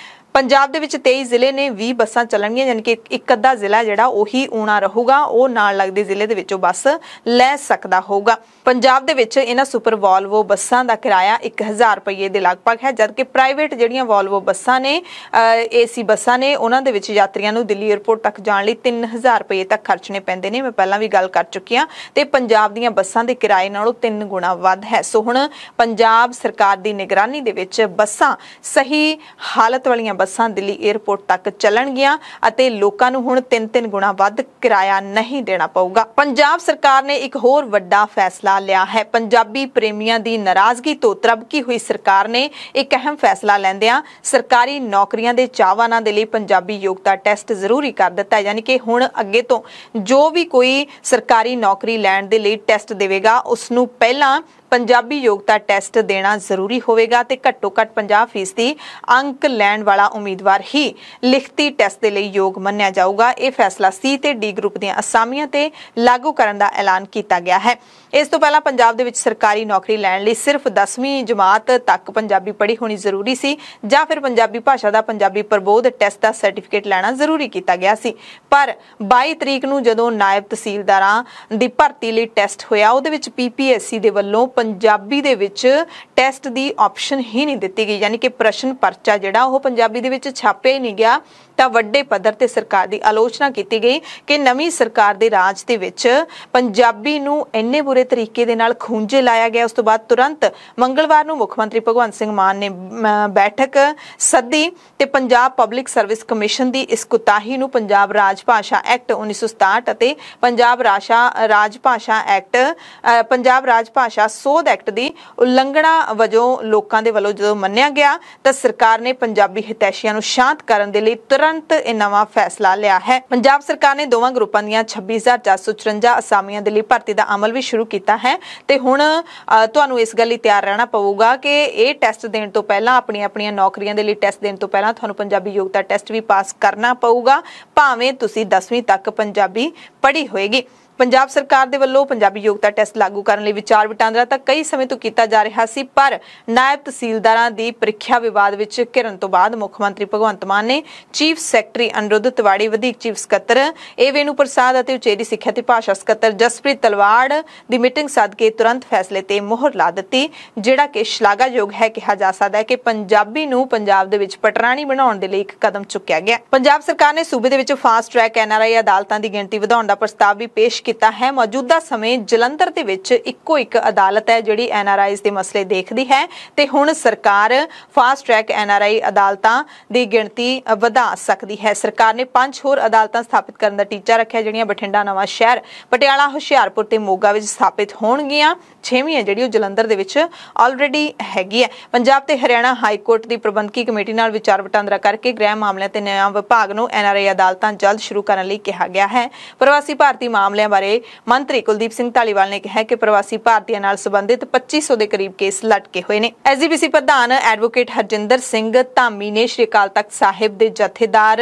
ਪੰਜਾਬ ਦੇ ਵਿੱਚ 23 ਜ਼ਿਲ੍ਹੇ ਨੇ 20 ਬੱਸਾਂ ਚੱਲਣਗੀਆਂ, ਯਾਨੀ ਕਿ ਇੱਕ ਅੱਧਾ ਜ਼ਿਲ੍ਹਾ ਜਿਹੜਾ ਉਹੀ ਊਣਾ ਰਹੂਗਾ, ਉਹ ਨਾਲ ਲੱਗਦੇ ਜ਼ਿਲ੍ਹੇ ਦੇ ਵਿੱਚੋਂ ਬੱਸ ਲੈ ਸਕਦਾ ਹੋਊਗਾ। ਪੰਜਾਬ ਦੇ ਵਿੱਚ ਇਹਨਾਂ ਸੁਪਰ ਵੋਲਵੋ ਬੱਸਾਂ ਦਾ ਕਿਰਾਇਆ 1000 ਰੁਪਏ ਦੇ ਲਗਭਗ ਹੈ, ਜਦਕਿ ਪ੍ਰਾਈਵੇਟ ਜਿਹੜੀਆਂ ਵੋਲਵੋ ਬੱਸਾਂ ਨੇ, AC ਬੱਸਾਂ ਨੇ, ਉਹਨਾਂ ਦੇ ਵਿੱਚ ਯਾਤਰੀਆਂ ਨੂੰ ਦਿੱਲੀ 에ਅਰਪੋਰਟ ਤੱਕ ਜਾਣ ਲਈ 3000 ਰੁਪਏ ਤੱਕ ਖਰਚਣੇ ਪੈਂਦੇ ਨੇ। ਮੈਂ ਪਹਿਲਾਂ ਵੀ ਗੱਲ ਕਰ ਚੁੱਕੀ ਹਾਂ, ਤੇ ਪੰਜਾਬ ਦੀਆਂ ਬੱਸਾਂ ਦੇ ਕਿਰਾਏ ਨਾਲੋਂ 3 ਗੁਣਾ ਵੱਧ ਹੈ। ਸੋ ਹੁਣ ਪੰਜਾਬ ਸਰਕਾਰ ਦੀ ਨਿਗਰਾਨੀ ਦੇ ਵਿੱਚ ਬੱਸਾਂ ਸਹੀ ਹਾਲਤ ਵਾਲੀਆਂ ਬੱਸਾਂ ਦਿੱਲੀ 에ਅਰਪੋਰਟ ਤੱਕ ਚੱਲਣਗੀਆਂ ਅਤੇ ਲੋਕਾਂ ਨੂੰ ਹੁਣ 3-3 ਗੁਣਾ ਵੱਧ ਕਿਰਾਇਆ ਨਹੀਂ ਦੇਣਾ ਪਊਗਾ। ਪੰਜਾਬ ਸਰਕਾਰ ਨੇ ਇੱਕ ਹੋਰ ਵੱਡਾ ਫੈਸਲਾ ਲਿਆ ਹੈ। ਪੰਜਾਬੀ ਪ੍ਰੇਮੀਆਂ ਦੀ ਨਾਰਾਜ਼ਗੀ ਤੋਂ ਤਰਬਕੀ ਹੋਈ ਸਰਕਾਰ ਨੇ ਇੱਕ ਅਹਿਮ ਫੈਸਲਾ ਲੈਂਦਿਆਂ ਸਰਕਾਰੀ ਨੌਕਰੀਆਂ ਦੇ ਚਾਹਵਾਨਾਂ ਦੇ ਲਈ ਪੰਜਾਬੀ ਯੋਗਤਾ ਟੈਸਟ ਜ਼ਰੂਰੀ ਕਰ ਦਿੱਤਾ ਹੈ। ਯਾਨੀ ਕਿ ਹੁਣ ਅੱਗੇ ਤੋਂ ਜੋ ਵੀ ਕੋਈ ਸਰਕਾਰੀ ਨੌਕਰੀ ਲੈਣ ਦੇ ਲਈ ਟੈਸਟ ਦੇਵੇਗਾ, ਉਸ ਨੂੰ ਪਹਿਲਾਂ ਪੰਜਾਬੀ ਯੋਗਤਾ ਟੈਸਟ ਦੇਣਾ ਜ਼ਰੂਰੀ ਹੋਵੇਗਾ ਤੇ ਘੱਟੋ ਘੱਟ 50% ਅੰਕ ਲੈਣ ਵਾਲਾ ਉਮੀਦਵਾਰ ਹੀ ਲਿਖਤੀ ਟੈਸਟ ਦੇ ਲਈ ਯੋਗ ਮੰਨਿਆ ਜਾਊਗਾ। ਇਹ ਫੈਸਲਾ C ਤੇ D ਗਰੁੱਪ ਦੀਆਂ ਅਸਾਮੀਆਂ ਤੇ ਲਾਗੂ ਕਰਨ ਦਾ ਐਲਾਨ ਕੀਤਾ ਗਿਆ ਹੈ। ਇਸ ਤੋਂ ਪਹਿਲਾਂ ਪੰਜਾਬ ਦੇ ਵਿੱਚ ਸਰਕਾਰੀ ਨੌਕਰੀ ਲੈਣ ਲਈ ਸਿਰਫ 10ਵੀਂ ਜਮਾਤ ਤੱਕ ਪੰਜਾਬੀ ਪੜ੍ਹੀ ਹੋਣੀ ਜ਼ਰੂਰੀ ਸੀ, ਜਾਂ ਫਿਰ ਪੰਜਾਬੀ ਭਾਸ਼ਾ ਦਾ ਪੰਜਾਬੀ ਪ੍ਰਬੋਧ ਟੈਸਟ ਦਾ ਸਰਟੀਫਿਕੇਟ ਲੈਣਾ ਜ਼ਰੂਰੀ ਕੀਤਾ ਗਿਆ ਸੀ। ਪਰ 22 ਤਰੀਕ ਨੂੰ ਜਦੋਂ ਨਾਇਬ ਤਹਿਸੀਲਦਾਰਾਂ ਦੀ ਭਰਤੀ ਲਈ ਟੈਸਟ ਹੋਇਆ, ਉਹਦੇ ਵਿੱਚ PPSC ਦੇ ਵੱਲੋਂ ਪੰਜਾਬੀ ਦੇ ਵਿੱਚ ਟੈਸਟ ਦੀ ਆਪਸ਼ਨ ਹੀ ਨਹੀਂ ਦਿੱਤੀ ਗਈ, ਯਾਨੀ ਕਿ ਪ੍ਰਸ਼ਨ ਪਰਚਾ ਜਿਹੜਾ ਉਹ ਪੰਜਾਬੀ ਦੇ ਵਿੱਚ ਛਾਪਿਆ ਹੀ ਨਹੀਂ ਗਿਆ। ਤਾਂ ਵੱਡੇ ਪੱਧਰ ਤੇ ਸਰਕਾਰ ਦੀ ਆਲੋਚਨਾ ਕੀਤੀ ਗਈ ਕਿ ਨਵੀਂ ਸਰਕਾਰ ਦੇ ਰਾਜ ਦੇ ਵਿੱਚ ਪੰਜਾਬੀ ਨੂੰ ਇੰਨੇ ਬੁਰੇ ਤਰੀਕੇ ਦੇ ਨਾਲ ਖੂੰਜੇ ਲਾਇਆ ਗਿਆ। ਉਸ ਤੋਂ ਬਾਅਦ ਤੁਰੰਤ ਮੰਗਲਵਾਰ ਨੂੰ ਮੁੱਖ ਮੰਤਰੀ ਭਗਵੰਤ ਸਿੰਘ ਮਾਨ ਨੇ ਬੈਠਕ ਸੱਦੀ ਤੇ ਪੰਜਾਬ ਪਬਲਿਕ ਸਰਵਿਸ ਕਮਿਸ਼ਨ ਦੀ ਇਸ ਕੁਤਾਹੀ ਨੂੰ ਪੰਜਾਬ ਰਾਜ ਭਾਸ਼ਾ ਐਕਟ 1967 ਅਤੇ ਪੰਜਾਬ ਰਾਜ ਭਾਸ਼ਾ ਸੋਧ ਐਕਟ ਦੀ ਉਲੰਘਣਾ ਵਜੋਂ ਲੋਕਾਂ ਦੇ ਵੱਲੋਂ ਜਦੋਂ ਮੰਨਿਆ ਗਿਆ ਤਾਂ ਸਰਕਾਰ ਨੇ ਪੰਜਾਬੀ ਹਿਤੈਸ਼ੀਆਂ ਨੂੰ ਸ਼ਾਂਤ ਕਰਨ ਦੇ ਲਈ ਤੁਰੰਤ ਇਹ ਨਵਾਂ ਫੈਸਲਾ ਲਿਆ ਹੈ। ਪੰਜਾਬ ਸਰਕਾਰ ਨੇ ਦੋਵਾਂ ਗਰੁੱਪਾਂ ਦੀਆਂ 26,454 ਅਸਾਮੀਆਂ ਦੇ ਲਈ ਭਰਤੀ ਦਾ ਅਮਲ ਵੀ ਸ਼ੁਰੂ ਕੀਤਾ ਹੈ ਤੇ ਹੁਣ ਤੁਹਾਨੂੰ ਇਸ ਗੱਲ ਲਈ ਤਿਆਰ ਰਹਿਣਾ ਪਊਗਾ ਕਿ ਇਹ ਟੈਸਟ ਦੇਣ ਤੋਂ ਪਹਿਲਾਂ, ਆਪਣੀਆਂ ਨੌਕਰੀਆਂ ਦੇ ਲਈ ਟੈਸਟ ਦੇਣ ਤੋਂ ਪਹਿਲਾਂ ਤੁਹਾਨੂੰ ਪੰਜਾਬੀ ਯੋਗਤਾ ਟੈਸਟ ਵੀ ਪਾਸ ਕਰਨਾ ਪਊਗਾ, ਭਾਵੇਂ ਤੁਸੀਂ 10ਵੀਂ ਤੱਕ ਪੰਜਾਬੀ ਪੜ੍ਹੀ ਹੋਏਗੀ। ਪੰਜਾਬ ਸਰਕਾਰ ਦੇ ਵੱਲੋਂ ਪੰਜਾਬੀ ਯੋਗਤਾ ਟੈਸਟ ਲਾਗੂ ਕਰਨ ਲਈ ਵਿਚਾਰ ਵਟਾਂਦਰਾ ਤਾਂ ਕਈ ਸਮੇਂ ਤੋਂ ਕੀਤਾ ਜਾ ਰਿਹਾ ਸੀ, ਪਰ ਨਾਇਬ ਤਹਿਸੀਲਦਾਰਾਂ ਦੀ ਪ੍ਰੀਖਿਆ ਵਿਵਾਦ ਵਿੱਚ ਘਿਰਨ ਤੋਂ ਬਾਅਦ ਮੁੱਖ ਮੰਤਰੀ ਭਗਵੰਤ ਮਾਨ ਨੇ ਚੀਫ ਸੈਕਟਰੀ ਅਨਿਰੁੱਧ ਤਿਵਾੜੀ, ਵਧੇਕ ਚੀਫ ਸਕੱਤਰ ਵੇਣੂ ਪ੍ਰਸਾਦ ਅਤੇ ਉਚੇਰੀ ਸਿੱਖਿਆ ਤੇ ਭਾਸ਼ਾ ਸਕੱਤਰ ਜਸਪ੍ਰੀਤ ਤਲਵਾੜ ਦੀ ਮੀਟਿੰਗ ਸੱਦ ਕੇ ਤੁਰੰਤ ਫੈਸਲੇ ਤੇ ਮੋਹਰ ਲਾ ਦਿੱਤੀ, ਜਿਹੜਾ ਕਿ ਸ਼ਲਾਘਾਯੋਗ ਹੈ। ਕਿਹਾ ਜਾ ਸਕਦਾ ਹੈ ਕਿ ਪੰਜਾਬੀ ਨੂੰ ਪੰਜਾਬ ਦੇ ਵਿੱਚ ਪਟਰਾਣੀ ਬਣਾਉਣ ਦੇ ਲਈ ਇੱਕ ਕਦਮ ਚੁੱਕਿਆ ਗਿਆ। ਪੰਜਾਬ ਸਰਕਾਰ ਨੇ ਸੂਬੇ ਦੇ ਵਿੱਚ ਫਾਸਟ ਟਰੈਕ NRI ਅਦਾਲਤਾਂ ਦੀ ਗਿਣਤੀ ਵਧਾਉਣ ਦਾ ਪ੍ਰਸਤਾਵ ਵੀ ਪੇਸ਼ ਕੀਤਾ ਹੈ। ਮੌਜੂਦਾ ਸਮੇਂ ਜਲੰਧਰ ਦੇ ਵਿੱਚ ਇੱਕੋ ਇੱਕ ਅਦਾਲਤ ਹੈ ਜਿਹੜੀ NRIs ਦੇ ਮਸਲੇ ਦੇਖਦੀ ਹੈ ਤੇ ਹੁਣ ਸਰਕਾਰ ਫਾਸਟ ਟਰੈਕ NRI ਅਦਾਲਤਾਂ ਦੀ ਗਿਣਤੀ ਵਧਾ ਸਕਦੀ ਹੈ। ਸਰਕਾਰ ਨੇ 5 ਹੋਰ ਅਦਾਲਤਾਂ ਸਥਾਪਿਤ ਕਰਨ ਦਾ ਟੀਚਾ ਰੱਖਿਆ, ਜਿਹੜੀਆਂ ਬਠਿੰਡਾ, ਨਵਾਂ ਸ਼ਹਿਰ, ਪਟਿਆਲਾ, ਹੁਸ਼ਿਆਰਪੁਰ ਤੇ ਮੋਗਾ ਵਿੱਚ ਸਥਾਪਿਤ ਹੋਣਗੀਆਂ। 6ਵੀਂ ਹੈ ਜਿਹੜੀ ਉਹ ਜਲੰਧਰ ਦੇ ਵਿੱਚ ਆਲਰੇਡੀ ਹੈਗੀ ਹੈ। ਪੰਜਾਬ ਤੇ ਹਰਿਆਣਾ ਹਾਈ ਕੋਰਟ ਦੀ ਪ੍ਰਬੰਧਕੀ ਕਮੇਟੀ ਨਾਲ ਵਿਚਾਰ ਵਟਾਂਦਰਾ ਕਰਕੇ ਗ੍ਰਹਿ ਮਾਮਲਿਆਂ ਤੇ ਨਿਆਂ ਵਿਭਾਗ ਨੂੰ NRI ਅਦਾਲਤਾਂ ਜਲਦ ਸ਼ੁਰੂ ਕਰਨ ਲਈ ਕਿਹਾ ਗਿਆ ਹੈ। ਪ੍ਰਵਾਸੀ ਭਾਰਤੀ ਮਾਮਲਿਆਂ बारे मंत्री कुलदीप सिंह धालीवाल ने कहा कि प्रवासी भारतीयों नाल संबंधित 2500 के करीब केस लटके हुए ने। एसजीपीसी प्रधान एडवोकेट हरजिंदर सिंह धामी ने श्री अकाल तख्त साहिब के जथेदार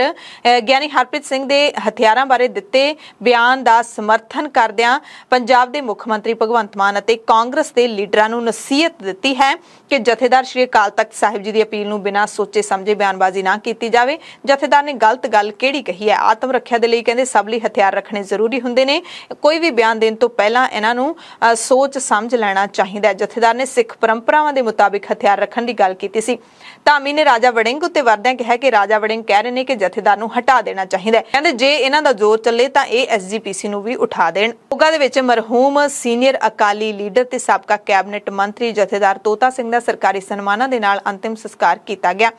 ज्ञानी हरप्रीत सिंह के हथियारों बारे दिते बयान का समर्थन करदियां पंजाब के मुख मंत्री भगवंत मान और कांग्रेस के लीडरां नूं नसीहत दी है कि जथेदार श्री अकाल तख्त साहिब जी की अपील नूं बिना सोचे समझे बयानबाजी ना की जाए। जथेदार ने गलत गल किहड़ी कही है? आत्म रखिया दे लई कहंदे सब लई हथियार रखने जरूरी हुंदे ने, कोई भी बयान देण तो पहला इन्हां नूं सोच समझ लेना चाहिए है। जथेदार ने सिख परंपरावां दे मुताबिक हथियार रखण दी गल कीती सी। धामी ने राजा वड़िंग उत्ते वरदिआं कहा कि राजा वड़िंग कह रहे हैं कि जथेदार नूं हटा देना चाहिए है। कहंदे जे इन्हां दा जोर चले तां इह एसजीपीसी नूं भी उठा देण। मोगा दे विच मरहूम सीनियर अकाली लीडर ते साबका कैबिनेट मंत्री जथेदार तोता सिंह दा सरकारी सन्मानां दे नाल अंतिम संस्कार कीता गया।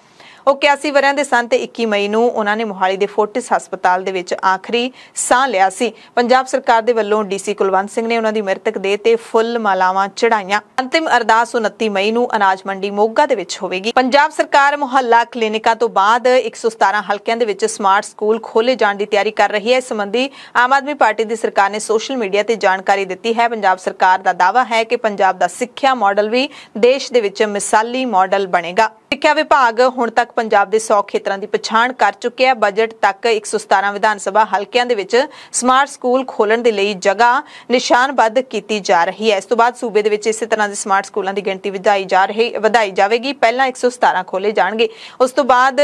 ਉਹ 81 ਵਰਿਆਂ ਦੇ ਸਨ ਤੇ 21 ਮਈ ਨੂੰ ਉਹਨਾਂ ਨੇ ਮੋਹਾਲੀ ਦੇ ਫੋਰਟਿਸ ਹਸਪਤਾਲ ਦੇ ਵਿੱਚ ਆਖਰੀ ਸਾਹ ਲਿਆ ਸੀ। ਪੰਜਾਬ ਸਰਕਾਰ ਦੇ ਵੱਲੋਂ ਡੀਸੀ ਕੁਲਵੰਤ ਸਿੰਘ ਨੇ ਉਹਨਾਂ ਦੀ ਮ੍ਰਿਤਕ ਦੇਹ ਤੇ ਫੁੱਲ ਮਾਲਾਵਾਂ ਚੜਾਈਆਂ। ਅੰਤਿਮ ਅਰਦਾਸ 29 ਮਈ ਨੂੰ ਅਨਾਜ ਮੰਡੀ ਮੋਗਾ ਦੇ ਵਿੱਚ ਹੋਵੇਗੀ। ਪੰਜਾਬ ਸਰਕਾਰ ਮੁਹੱਲਾ ਕਲੀਨਿਕਾਂ ਤੋਂ ਬਾਅਦ 117 ਹਲਕਿਆਂ ਦੇ ਵਿੱਚ ਸਮਾਰਟ ਸਕੂਲ ਖੋਲੇ ਜਾਣ ਦੀ ਤਿਆਰੀ ਕਰ ਰਹੀ ਹੈ। ਇਸ ਸੰਬੰਧੀ ਆਮ ਆਦਮੀ ਪਾਰਟੀ ਦੀ ਸਰਕਾਰ ਨੇ ਸੋਸ਼ਲ ਮੀਡੀਆ ਤੇ ਜਾਣਕਾਰੀ ਦਿੱਤੀ ਹੈ। ਪੰਜਾਬ ਸਰਕਾਰ ਦਾ ਦਾਅਵਾ ਹੈ ਕਿ ਪੰਜਾਬ ਦਾ ਸਿੱਖਿਆ ਮਾਡਲ ਵੀ ਦੇਸ਼ ਦੇ ਵਿੱਚ ਮਿਸਾਲੀ ਮਾਡਲ ਬਣੇਗਾ। ਸਿੱਖਿਆ ਵਿਭਾਗ ਹੁਣ ਤੱਕ ਪੰਜਾਬ ਦੇ 100 ਖੇਤਰਾਂ ਦੀ ਪਛਾਣ ਕਰ ਚੁੱਕਿਆ ਹੈ। ਬਜਟ ਤੱਕ 117 ਵਿਧਾਨ ਸਭਾ ਹਲਕਿਆਂ ਦੇ ਵਿੱਚ ਸਮਾਰਟ ਸਕੂਲ ਖੋਲਣ ਦੇ ਲਈ ਜਗ੍ਹਾ ਨਿਸ਼ਾਨਬੱਧ ਕੀਤੀ ਜਾ ਰਹੀ ਹੈ। ਇਸ ਤੋਂ ਬਾਅਦ ਸੂਬੇ ਦੇ ਵਿੱਚ ਇਸੇ ਤਰ੍ਹਾਂ ਦੇ ਸਮਾਰਟ ਸਕੂਲਾਂ ਦੀ ਗਿਣਤੀ ਵਧਾਈ ਜਾਵੇਗੀ। ਪਹਿਲਾਂ 117 ਖੋਲੇ ਜਾਣਗੇ, ਉਸ ਤੋਂ ਬਾਅਦ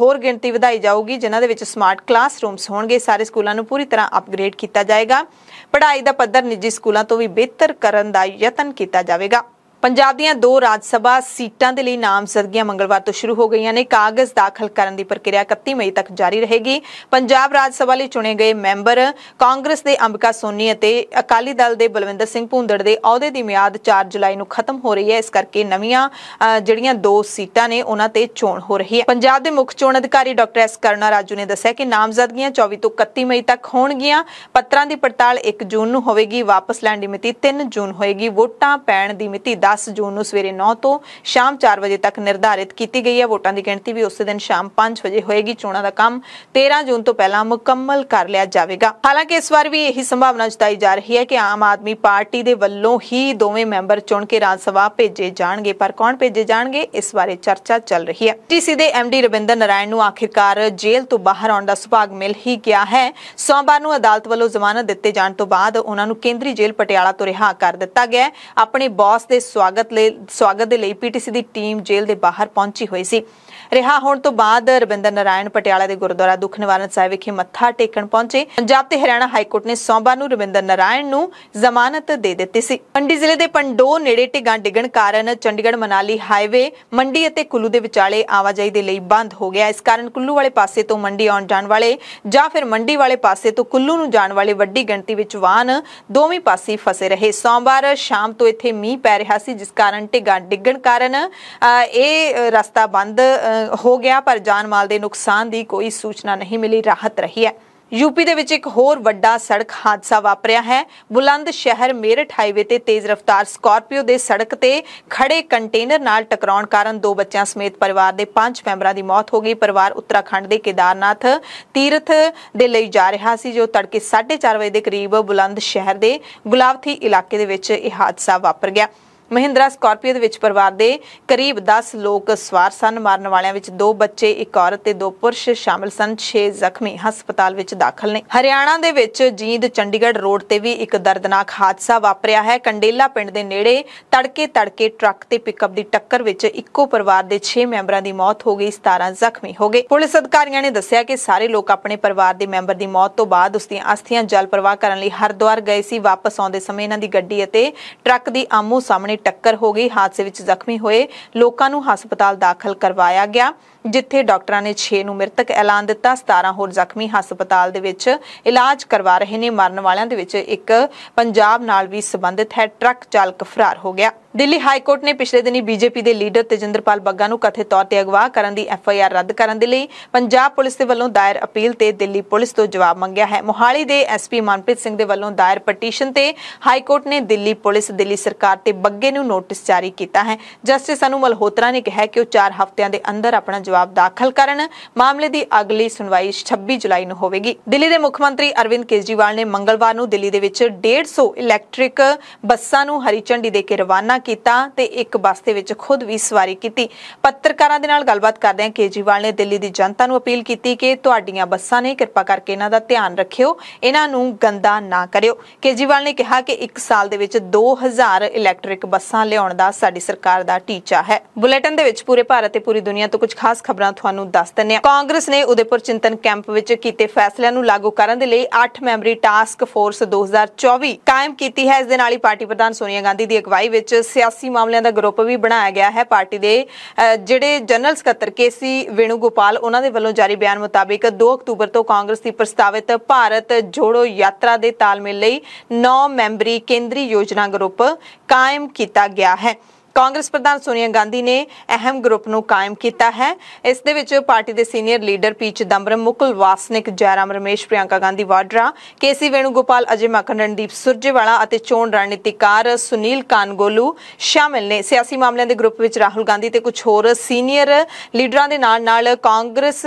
ਹੋਰ ਗਿਣਤੀ ਵਧਾਈ ਜਾਊਗੀ ਜਿਨ੍ਹਾਂ ਦੇ ਵਿੱਚ ਸਮਾਰਟ ਕਲਾਸਰੂਮਸ ਹੋਣਗੇ। ਸਾਰੇ ਸਕੂਲਾਂ ਨੂੰ ਪੂਰੀ ਤਰ੍ਹਾਂ ਅਪਗ੍ਰੇਡ ਕੀਤਾ ਜਾਏਗਾ। ਪੜ੍ਹਾਈ ਦਾ ਪੱਧਰ ਨਿੱਜੀ ਸਕੂਲਾਂ ਤੋਂ ਵੀ ਬਿਹਤਰ ਕਰਨ ਦਾ ਯਤਨ ਕੀਤਾ ਜਾਵੇਗਾ। ਪੰਜਾਬ ਦੀਆਂ 2 ਰਾਜ ਸਭਾ ਸੀਟਾਂ ਦੇ ਲਈ ਨਾਮਜ਼ਦਗੀਆਂ ਮੰਗਲਵਾਰ ਤੋਂ ਸ਼ੁਰੂ ਹੋ ਗਈਆਂ ਨੇ। ਕਾਗਜ਼ ਦਾਖਲ ਕਰਨ ਦੀ ਪ੍ਰਕਿਰਿਆ 31 ਮਈ ਤੱਕ ਜਾਰੀ ਰਹੇਗੀ। ਪੰਜਾਬ ਰਾਜ ਸਭਾ ਲਈ ਚੁਣੇ ਗਏ ਮੈਂਬਰ ਕਾਂਗਰਸ ਦੇ ਅੰਬਿਕਾ ਸੋਨੀ ਅਤੇ ਅਕਾਲੀ ਦਲ ਦੇ ਬਲਵਿੰਦਰ ਸਿੰਘ ਭੁੰਦੜ ਦੇ ਅਹੁਦੇ ਦੀ ਮਿਆਦ 4 ਜੁਲਾਈ ਨੂੰ ਖਤਮ ਹੋ ਰਹੀ ਹੈ। ਇਸ ਕਰਕੇ ਨਵੀਆਂ ਜਿਹੜੀਆਂ 2 ਸੀਟਾਂ ਨੇ ਉਹਨਾਂ ਤੇ ਚੋਣ ਹੋ ਰਹੀ ਹੈ। ਪੰਜਾਬ ਦੇ ਮੁੱਖ ਚੋਣ ਅਧਿਕਾਰੀ ਡਾਕਟਰ ਐਸ ਕਰੁਣਾ ਰਾਜੂ ਨੇ ਦੱਸਿਆ ਕਿ ਨਾਮਜ਼ਦਗੀਆਂ 24 ਤੋਂ 31 ਮਈ ਤੱਕ ਹੋਣਗੀਆਂ। ਪੱਤਰਾਂ ਦੀ ਪੜਤਾਲ 1 ਜੂਨ ਨੂੰ ਹੋਵੇਗੀ। ਵਾਪਸ ਲੈਣ ਦੀ ਮਿਤੀ 3 ਜੂਨ ਹੋਏਗੀ। ਵੋਟਾਂ ਪੈਣ ਦੀ ਮਿਤੀ 10 ਜੂਨ ਨੂੰ ਸਵੇਰੇ 9 ਤੋਂ ਸ਼ਾਮ 4 ਵਜੇ ਤੱਕ ਨਿਰਧਾਰਿਤ ਕੀਤੀ ਗਈ ਹੈ। ਵੋਟਾਂ ਦੀ ਗਿਣਤੀ ਵੀ ਉਸੇ ਦਿਨ ਸ਼ਾਮ 5 ਵਜੇ ਹੋਏਗੀ। ਚੋਣਾਂ ਦਾ ਕੰਮ 13 ਜੂਨ ਤੋਂ ਪਹਿਲਾਂ ਮੁਕੰਮਲ ਕਰ ਲਿਆ ਜਾਵੇਗਾ। ਹਾਲਾਂਕਿ ਇਸ ਵਾਰ ਵੀ ਇਹੀ ਸੰਭਾਵਨਾ ਜਤਾਈ ਜਾ ਰਹੀ ਹੈ ਕਿ ਆਮ ਆਦਮੀ ਪਾਰਟੀ ਦੇ ਵੱਲੋਂ ਹੀ ਦੋਵੇਂ ਮੈਂਬਰ ਚੁਣ ਕੇ ਰਾਜ ਸਭਾ ਭੇਜੇ ਜਾਣਗੇ, ਪਰ ਕੌਣ ਭੇਜੇ ਜਾਣਗੇ ਇਸ ਬਾਰੇ ਚਰਚਾ ਚੱਲ ਰਹੀ ਹੈ। ਟੀਸੀ ਦੇ ਐਮਡੀ ਰਵਿੰਦਰ ਨਾਰਾਇਣ ਨੂੰ ਆਖਿਰਕਾਰ ਜੇਲ੍ਹ ਤੋਂ ਬਾਹਰ ਆਉਣ ਦਾ ਸੁਭਾਗ ਮਿਲ ਹੀ ਗਿਆ ਹੈ। ਸੋਮਵਾਰ ਨੂੰ ਅਦਾਲਤ ਵੱਲੋਂ ਜ਼ਮਾਨਤ ਦਿੱਤੇ ਜਾਣ ਤੋਂ ਬਾਅਦ ਉਹਨਾਂ ਨੂੰ ਕੇਂਦਰੀ ਜੇਲ੍ਹ ਪਟਿਆਲਾ ਤੋਂ ਰਿਹਾ ਕਰ ਦਿੱਤਾ ਗਿਆ। ਆਪਣੇ ਬੌਸ ਦੇ ਸਵਾਗਤ ਦੇ ਲਈ ਪੀਟੀਸੀ ਦੀ ਟੀਮ ਜੇਲ੍ਹ ਦੇ ਬਾਹਰ ਪਹੁੰਚੀ ਹੋਈ ਸੀ। ਰਿਹਾ ਹੋਣ ਤੋਂ ਬਾਅਦ ਰਵਿੰਦਰ ਨਾਰਾਇਣ ਪਟਿਆਲਾ ਦੇ ਗੁਰਦੁਆਰਾ ਦੁੱਖ ਨਿਵਾਰਨ ਸਾਹਿਬ ਵਿਖੇ ਮੱਥਾ ਟੇਕਣ ਪਹੁੰਚੇ। ਪੰਜਾਬ ਤੇ ਹਰਿਆਣਾ ਹਾਈ ਕੋਰਟ ਨੇ ਸੋਮਵਾਰ ਨੂੰ ਰਵਿੰਦਰ ਨਾਰਾਇਣ ਨੂੰ ਜ਼ਮਾਨਤ ਦੇ ਦਿੱਤੀ ਸੀ। ਮੰਡੀ ਜ਼ਿਲ੍ਹੇ ਦੇ ਪੰਡੋ ਨੇੜੇ ਢਿੱਗਾਂ ਡਿੱਗਣ ਕਾਰਨ ਚੰਡੀਗੜ੍ਹ ਮਨਾਲੀ ਹਾਈਵੇ ਮੰਡੀ ਅਤੇ ਕੁੱਲੂ ਦੇ ਵਿਚਾਲੇ ਆਵਾਜਾਈ ਦੇ ਲਈ ਬੰਦ ਹੋ ਗਿਆ। ਇਸ ਕਾਰਨ ਕੁੱਲੂ ਵਾਲੇ ਪਾਸੇ ਤੋਂ ਮੰਡੀ ਆਉਣ ਜਾਣ ਵਾਲੇ ਜਾਂ ਫਿਰ ਮੰਡੀ ਵਾਲੇ ਪਾਸੇ ਤੋਂ ਕੁੱਲੂ ਨੂੰ ਜਾਣ ਵਾਲੇ ਵੱਡੀ ਗਿਣਤੀ ਵਿੱਚ ਵਾਹਨ ਦੋਵੇਂ ਪਾਸੇ ਫਸੇ ਰਹੇ। ਸੋਮਵਾਰ ਸ਼ਾਮ ਤੋਂ ਇੱਥੇ ਮੀਂਹ ਪੈ ਰਿਹਾ ਸੀ, ਜਿਸ ਕਾਰਨ ਢਿੱਗਾਂ ਡਿੱਗਣ ਕਾਰਨ ਇਹ ਰਸਤਾ ਬੰਦ ਹੋ ਗਿਆ, ਪਰ ਜਾਨ ਮਾਲ ਦੇ ਨੁਕਸਾਨ ਦੀ ਕੋਈ ਸੂਚਨਾ ਨਹੀਂ ਮਿਲੀ। ਰਾਹਤ ਰਹੀ ਹੈ। यूपी ਦੇ ਵਿੱਚ ਇੱਕ ਹੋਰ ਵੱਡਾ ਸੜਕ ਹਾਦਸਾ ਵਾਪਰਿਆ ਹੈ। ਬੁਲੰਦ ਸ਼ਹਿਰ ਮੇਰਠ ਹਾਈਵੇ ਤੇ ਤੇਜ਼ ਰਫ਼ਤਾਰ ਸਕਾਰਪੀਓ ਦੇ ਸੜਕ ਤੇ ਖੜੇ ਕੰਟੇਨਰ ਨਾਲ ਟਕਰਾਉਣ ਕਾਰਨ 2 ਬੱਚਿਆਂ ਸਮੇਤ ਪਰਿਵਾਰ ਦੇ 5 ਮੈਂਬਰਾਂ ਦੀ ਮੌਤ ਹੋ ਗਈ। ਪਰਿਵਾਰ ਉੱਤਰਾਖੰਡ ਦੇ ਕੇਦਾਰਨਾਥ ਤੀਰਥ ਦੇ ਲਈ ਜਾ ਰਿਹਾ ਸੀ, ਜੋ ਤੜਕੇ 4:30 ਵਜੇ ਦੇ ਕਰੀਬ ਬੁਲੰਦ ਸ਼ਹਿਰ ਦੇ ਗੁਲਾਵਥੀ ਇਲਾਕੇ ਦੇ ਵਿੱਚ ਇਹ ਹਾਦਸਾ ਵਾਪਰ ਗਿਆ। ਮਹਿੰਦਰਾ ਸਕਾਰਪੀਓ ਦੇ ਵਿੱਚ ਪਰਿਵਾਰ ਦੇ ਕਰੀਬ 10 ਲੋਕ ਸਵਾਰ ਸਨ। ਮਾਰਨ ਵਾਲਿਆਂ ਵਿੱਚ 2 ਬੱਚੇ, 1 ਔਰਤ ਤੇ 2 ਪੁਰਸ਼ ਸ਼ਾਮਲ ਸਨ। 6 ਜ਼ਖਮੀ ਹਸਪਤਾਲ ਵਿੱਚ ਦਾਖਲ ਨੇ। ਹਰਿਆਣਾ ਦੇ ਵਿੱਚ ਜੀਂਦ ਚੰਡੀਗੜ੍ਹ ਰੋਡ ਤੇ ਵੀ ਇੱਕ ਦਰਦਨਾਕ ਹਾਦਸਾ ਵਾਪਰਿਆ ਹੈ। ਕੰਡੇਲਾ ਪਿੰਡ ਦੇ ਨੇੜੇ ਤੜਕੇ ਟਰੱਕ ਤੇ ਪਿਕਅਪ ਦੀ ਟੱਕਰ ਵਿੱਚ ਇੱਕੋ ਪਰਿਵਾਰ ਦੇ 6 ਮੈਂਬਰਾਂ ਦੀ ਮੌਤ ਹੋ ਗਈ, 17 ਜ਼ਖਮੀ ਹੋ ਗਏ। ਪੁਲਿਸ ਅਧਿਕਾਰੀਆਂ ਨੇ ਦੱਸਿਆ ਕਿ ਸਾਰੇ ਲੋਕ ਆਪਣੇ ਪਰਿਵਾਰ ਦੇ ਮੈਂਬਰ ਦੀ ਮੌਤ ਤੋਂ ਬਾਅਦ ਉਸ ਦੀਆਂ ਅਸਥੀਆਂ ਜਲ ਪ੍ਰਵਾਹ ਕਰਨ ਲਈ ਹਰਿਦੁਆਰ ਗਏ ਸੀ। ਵਾਪਸ ਆਉਂਦੇ ਸਮੇਂ ਇਹਨਾਂ ਦੀ ਗੱਡੀ ਅਤੇ ਟਰੱਕ ਦੀ ਆਮੋ ਸਾਹਮਣੇ ਟੱਕਰ ਹੋ ਗਈ। ਹਾਦਸੇ ਵਿੱਚ ਜ਼ਖਮੀ ਹੋਏ ਲੋਕਾਂ ਨੂੰ ਹਸਪਤਾਲ ਦਾਖਲ ਕਰਵਾਇਆ ਗਿਆ, ਜਿੱਥੇ ਡਾਕਟਰਾਂ ਨੇ 6 ਨੂੰ ਮ੍ਰਿਤਕ ਐਲਾਨ ਦਿੱਤਾ। 17 ਹੋਰ ਜ਼ਖਮੀ ਹਸਪਤਾਲ ਦੇ ਵਿੱਚ ਇਲਾਜ ਕਰਵਾ ਰਹੇ ਨੇ। ਮਰਨ ਵਾਲਿਆਂ ਦੇ ਵਿੱਚ ਇੱਕ ਪੰਜਾਬ ਨਾਲ ਵੀ ਸੰਬੰਧਿਤ ਹੈ। ਟਰੱਕ ਚਾਲਕ ਫਰਾਰ ਹੋ ਗਿਆ। ਦਿੱਲੀ ਹਾਈ ਕੋਰਟ ਨੇ ਪਿਛਲੇ ਦਿਨੀ ਬੀਜੇਪੀ ਦੇ ਲੀਡਰ ਤੇਜਿੰਦਰਪਾਲ ਬੱਗਾ ਨੂੰ ਕਥਿਤ ਤੌਰ ਤੇ ਅਗਵਾ ਕਰਨ ਦੀ FIR ਰੱਦ ਕਰਨ ਦੇ ਲਈ ਪੰਜਾਬ ਪੁਲਿਸ ਦੇ ਵੱਲੋਂ ਦਾਇਰ ਅਪੀਲ ਤੇ ਦਿੱਲੀ ਪੁਲਿਸ ਤੋਂ ਜਵਾਬ ਮੰਗਿਆ ਹੈ। ਮੋਹਾਲੀ ਦੇ SP ਮਨਪ੍ਰੀਤ ਸਿੰਘ ਦੇ ਵੱਲੋਂ ਦਾਇਰ ਪਟੀਸ਼ਨ ਤੇ ਹਾਈ ਕੋਰਟ ਨੇ ਦਿੱਲੀ ਪੁਲਿਸ, ਦਿੱਲੀ ਸਰਕਾਰ ਤੇ ਬੱਗੇ ਨੂੰ ਨੋਟਿਸ ਜਾਰੀ ਕੀਤਾ ਹੈ। ਜਸਟਿਸ ਅਨੂ ਮਲਹੋਤਰਾ ਨੇ ਕਿਹਾ ਕਿ ਉਹ 4 ਹਫ਼ਤਿਆਂ ਦੇ ਅੰਦਰ ਆਪਣਾ ਜਵਾਬ ਦਾਖਲ ਕਰਨ। ਮਾਮਲੇ ਦੀ ਅਗਲੀ ਸੁਣਵਾਈ 26 ਜੁਲਾਈ ਨੂੰ ਹੋਵੇਗੀ। ਦਿੱਲੀ ਦੇ ਮੁੱਖ ਮੰਤਰੀ ਅਰਵਿੰਦ ਕੇਜਰੀਵਾਲ ਨੇ ਮੰਗਲਵਾਰ ਨੂੰ ਦਿੱਲੀ ਦੇ ਵਿੱਚ 150 ਇਲੈਕਟ੍ਰਿਕ ਬੱਸਾਂ ਨੂੰ ਹਰੀ ਝੰਡੀ ਦੇ ਕੇ ਰਵਾਨਾ ਕੀਤਾ ਤੇ ਇੱਕ ਬੱਸ ਦੇ ਵਿੱਚ ਖੁਦ ਵੀ ਸਵਾਰੀ ਕੀਤੀ। ਪੱਤਰਕਾਰਾਂ ਦੇ ਨਾਲ ਗੱਲਬਾਤ ਕਰਦਿਆਂ ਕੇਜਰੀਵਾਲ ਨੇ ਦਿੱਲੀ ਦੀ ਜਨਤਾ ਨੂੰ ਅਪੀਲ ਕੀਤੀ ਕਿ ਤੁਹਾਡੀਆਂ ਬੱਸਾਂ ਨੇ ਕਿਰਪਾ ਕਰਕੇ ਇਹਨਾਂ ਦਾ ਧਿਆਨ ਰੱਖਿਓ, ਇਹਨਾਂ ਨੂੰ ਗੰਦਾ ਨਾ ਕਰਿਓ। ਕੇਜਰੀਵਾਲ ਨੇ ਕਿਹਾ ਕਿ 1 ਸਾਲ ਦੇ ਵਿੱਚ 2000 ਇਲੈਕਟ੍ਰਿਕ ਬੱਸਾਂ ਲਿਆਉਣ ਦਾ ਸਾਡੀ ਸਰਕਾਰ ਦਾ ਟੀਚਾ ਹੈ। ਬੁਲੇਟਿਨ ਦੇ ਵਿੱਚ ਪੂਰੇ ਭਾਰਤ ਤੇ ਪੂਰੀ ਦੁਨੀਆ ਤੋਂ ਕੁਝ ਖਾਸ ਖਬਰਾਂ ਤੁਹਾਨੂੰ ਦੱਸ ਦਿੰਦੇ ਹਾਂ। ਕਾਂਗਰਸ ਨੇ ਉਦੈਪੁਰ ਚਿੰਤਨ ਕੈਂਪ ਵਿੱਚ ਕੀਤੇ ਫੈਸਲਿਆਂ ਨੂੰ ਲਾਗੂ ਕਰਨ ਦੇ ਲਈ 8 ਮੈਂਬਰੀ ਟਾਸਕ ਫੋਰਸ 2024 ਕਾਇਮ ਕੀਤੀ ਹੈ। ਇਸ ਦੇ ਨਾਲ ਹੀ ਪਾਰਟੀ ਪ੍ਰਧਾਨ ਸੋਨੀਆ ਗਾਂਧੀ ਦੀ ਅਗਵਾਈ ਵਿੱਚ ਸਿਆਸੀ ਮਾਮਲਿਆਂ ਦਾ ਗਰੁੱਪ ਵੀ ਬਣਾਇਆ ਗਿਆ ਹੈ। ਪਾਰਟੀ ਦੇ ਜਿਹੜੇ ਜਨਰਲ ਸਕੱਤਰ KC ਵੇਣੂਗੋਪਾਲ ਉਹਨਾਂ ਦੇ ਵੱਲੋਂ ਜਾਰੀ ਬਿਆਨ ਮੁਤਾਬਿਕ 2 ਅਕਤੂਬਰ ਤੋਂ ਕਾਂਗਰਸ ਦੀ ਪ੍ਰਸਤਾਵਿਤ ਭਾਰਤ ਜੋੜੋ ਯਾਤਰਾ ਦੇ ਤਾਲਮੇਲ ਲਈ 9 ਮੈਂਬਰੀ ਕੇਂਦਰੀ ਯੋਜਨਾ ਗਰੁੱਪ ਕਾਇਮ ਕੀਤਾ ਗਿਆ ਹੈ। ਕਾਂਗਰਸ ਪ੍ਰਧਾਨ ਸੋਨੀਆ ਗਾਂਧੀ ਨੇ ਅਹਿਮ ਗਰੁੱਪ ਨੂੰ ਕਾਇਮ ਕੀਤਾ ਹੈ। ਇਸ ਦੇ ਵਿੱਚ ਪਾਰਟੀ ਦੇ senior leader P Chidambaram, Mukul Wasnik, Jairam Ramesh, Priyanka Gandhi Vadra, KC Venugopal, Ajay Maken, Randeep Surjewala ਅਤੇ ਚੋਣ ਰਣਨੀਤੀਕਾਰ ਸੁਨੀਲ ਕਾਨਗੋਲੂ ਸ਼ਾਮਿਲ ਨੇ। ਸਿਆਸੀ ਮਾਮਲਿਆਂ ਦੇ ਗਰੁੱਪ ਵਿੱਚ ਰਾਹੁਲ ਗਾਂਧੀ ਤੇ ਕੁਝ ਹੋਰ ਸੀਨੀਅਰ ਲੀਡਰਾਂ ਦੇ ਨਾਲ ਕਾਂਗਰਸ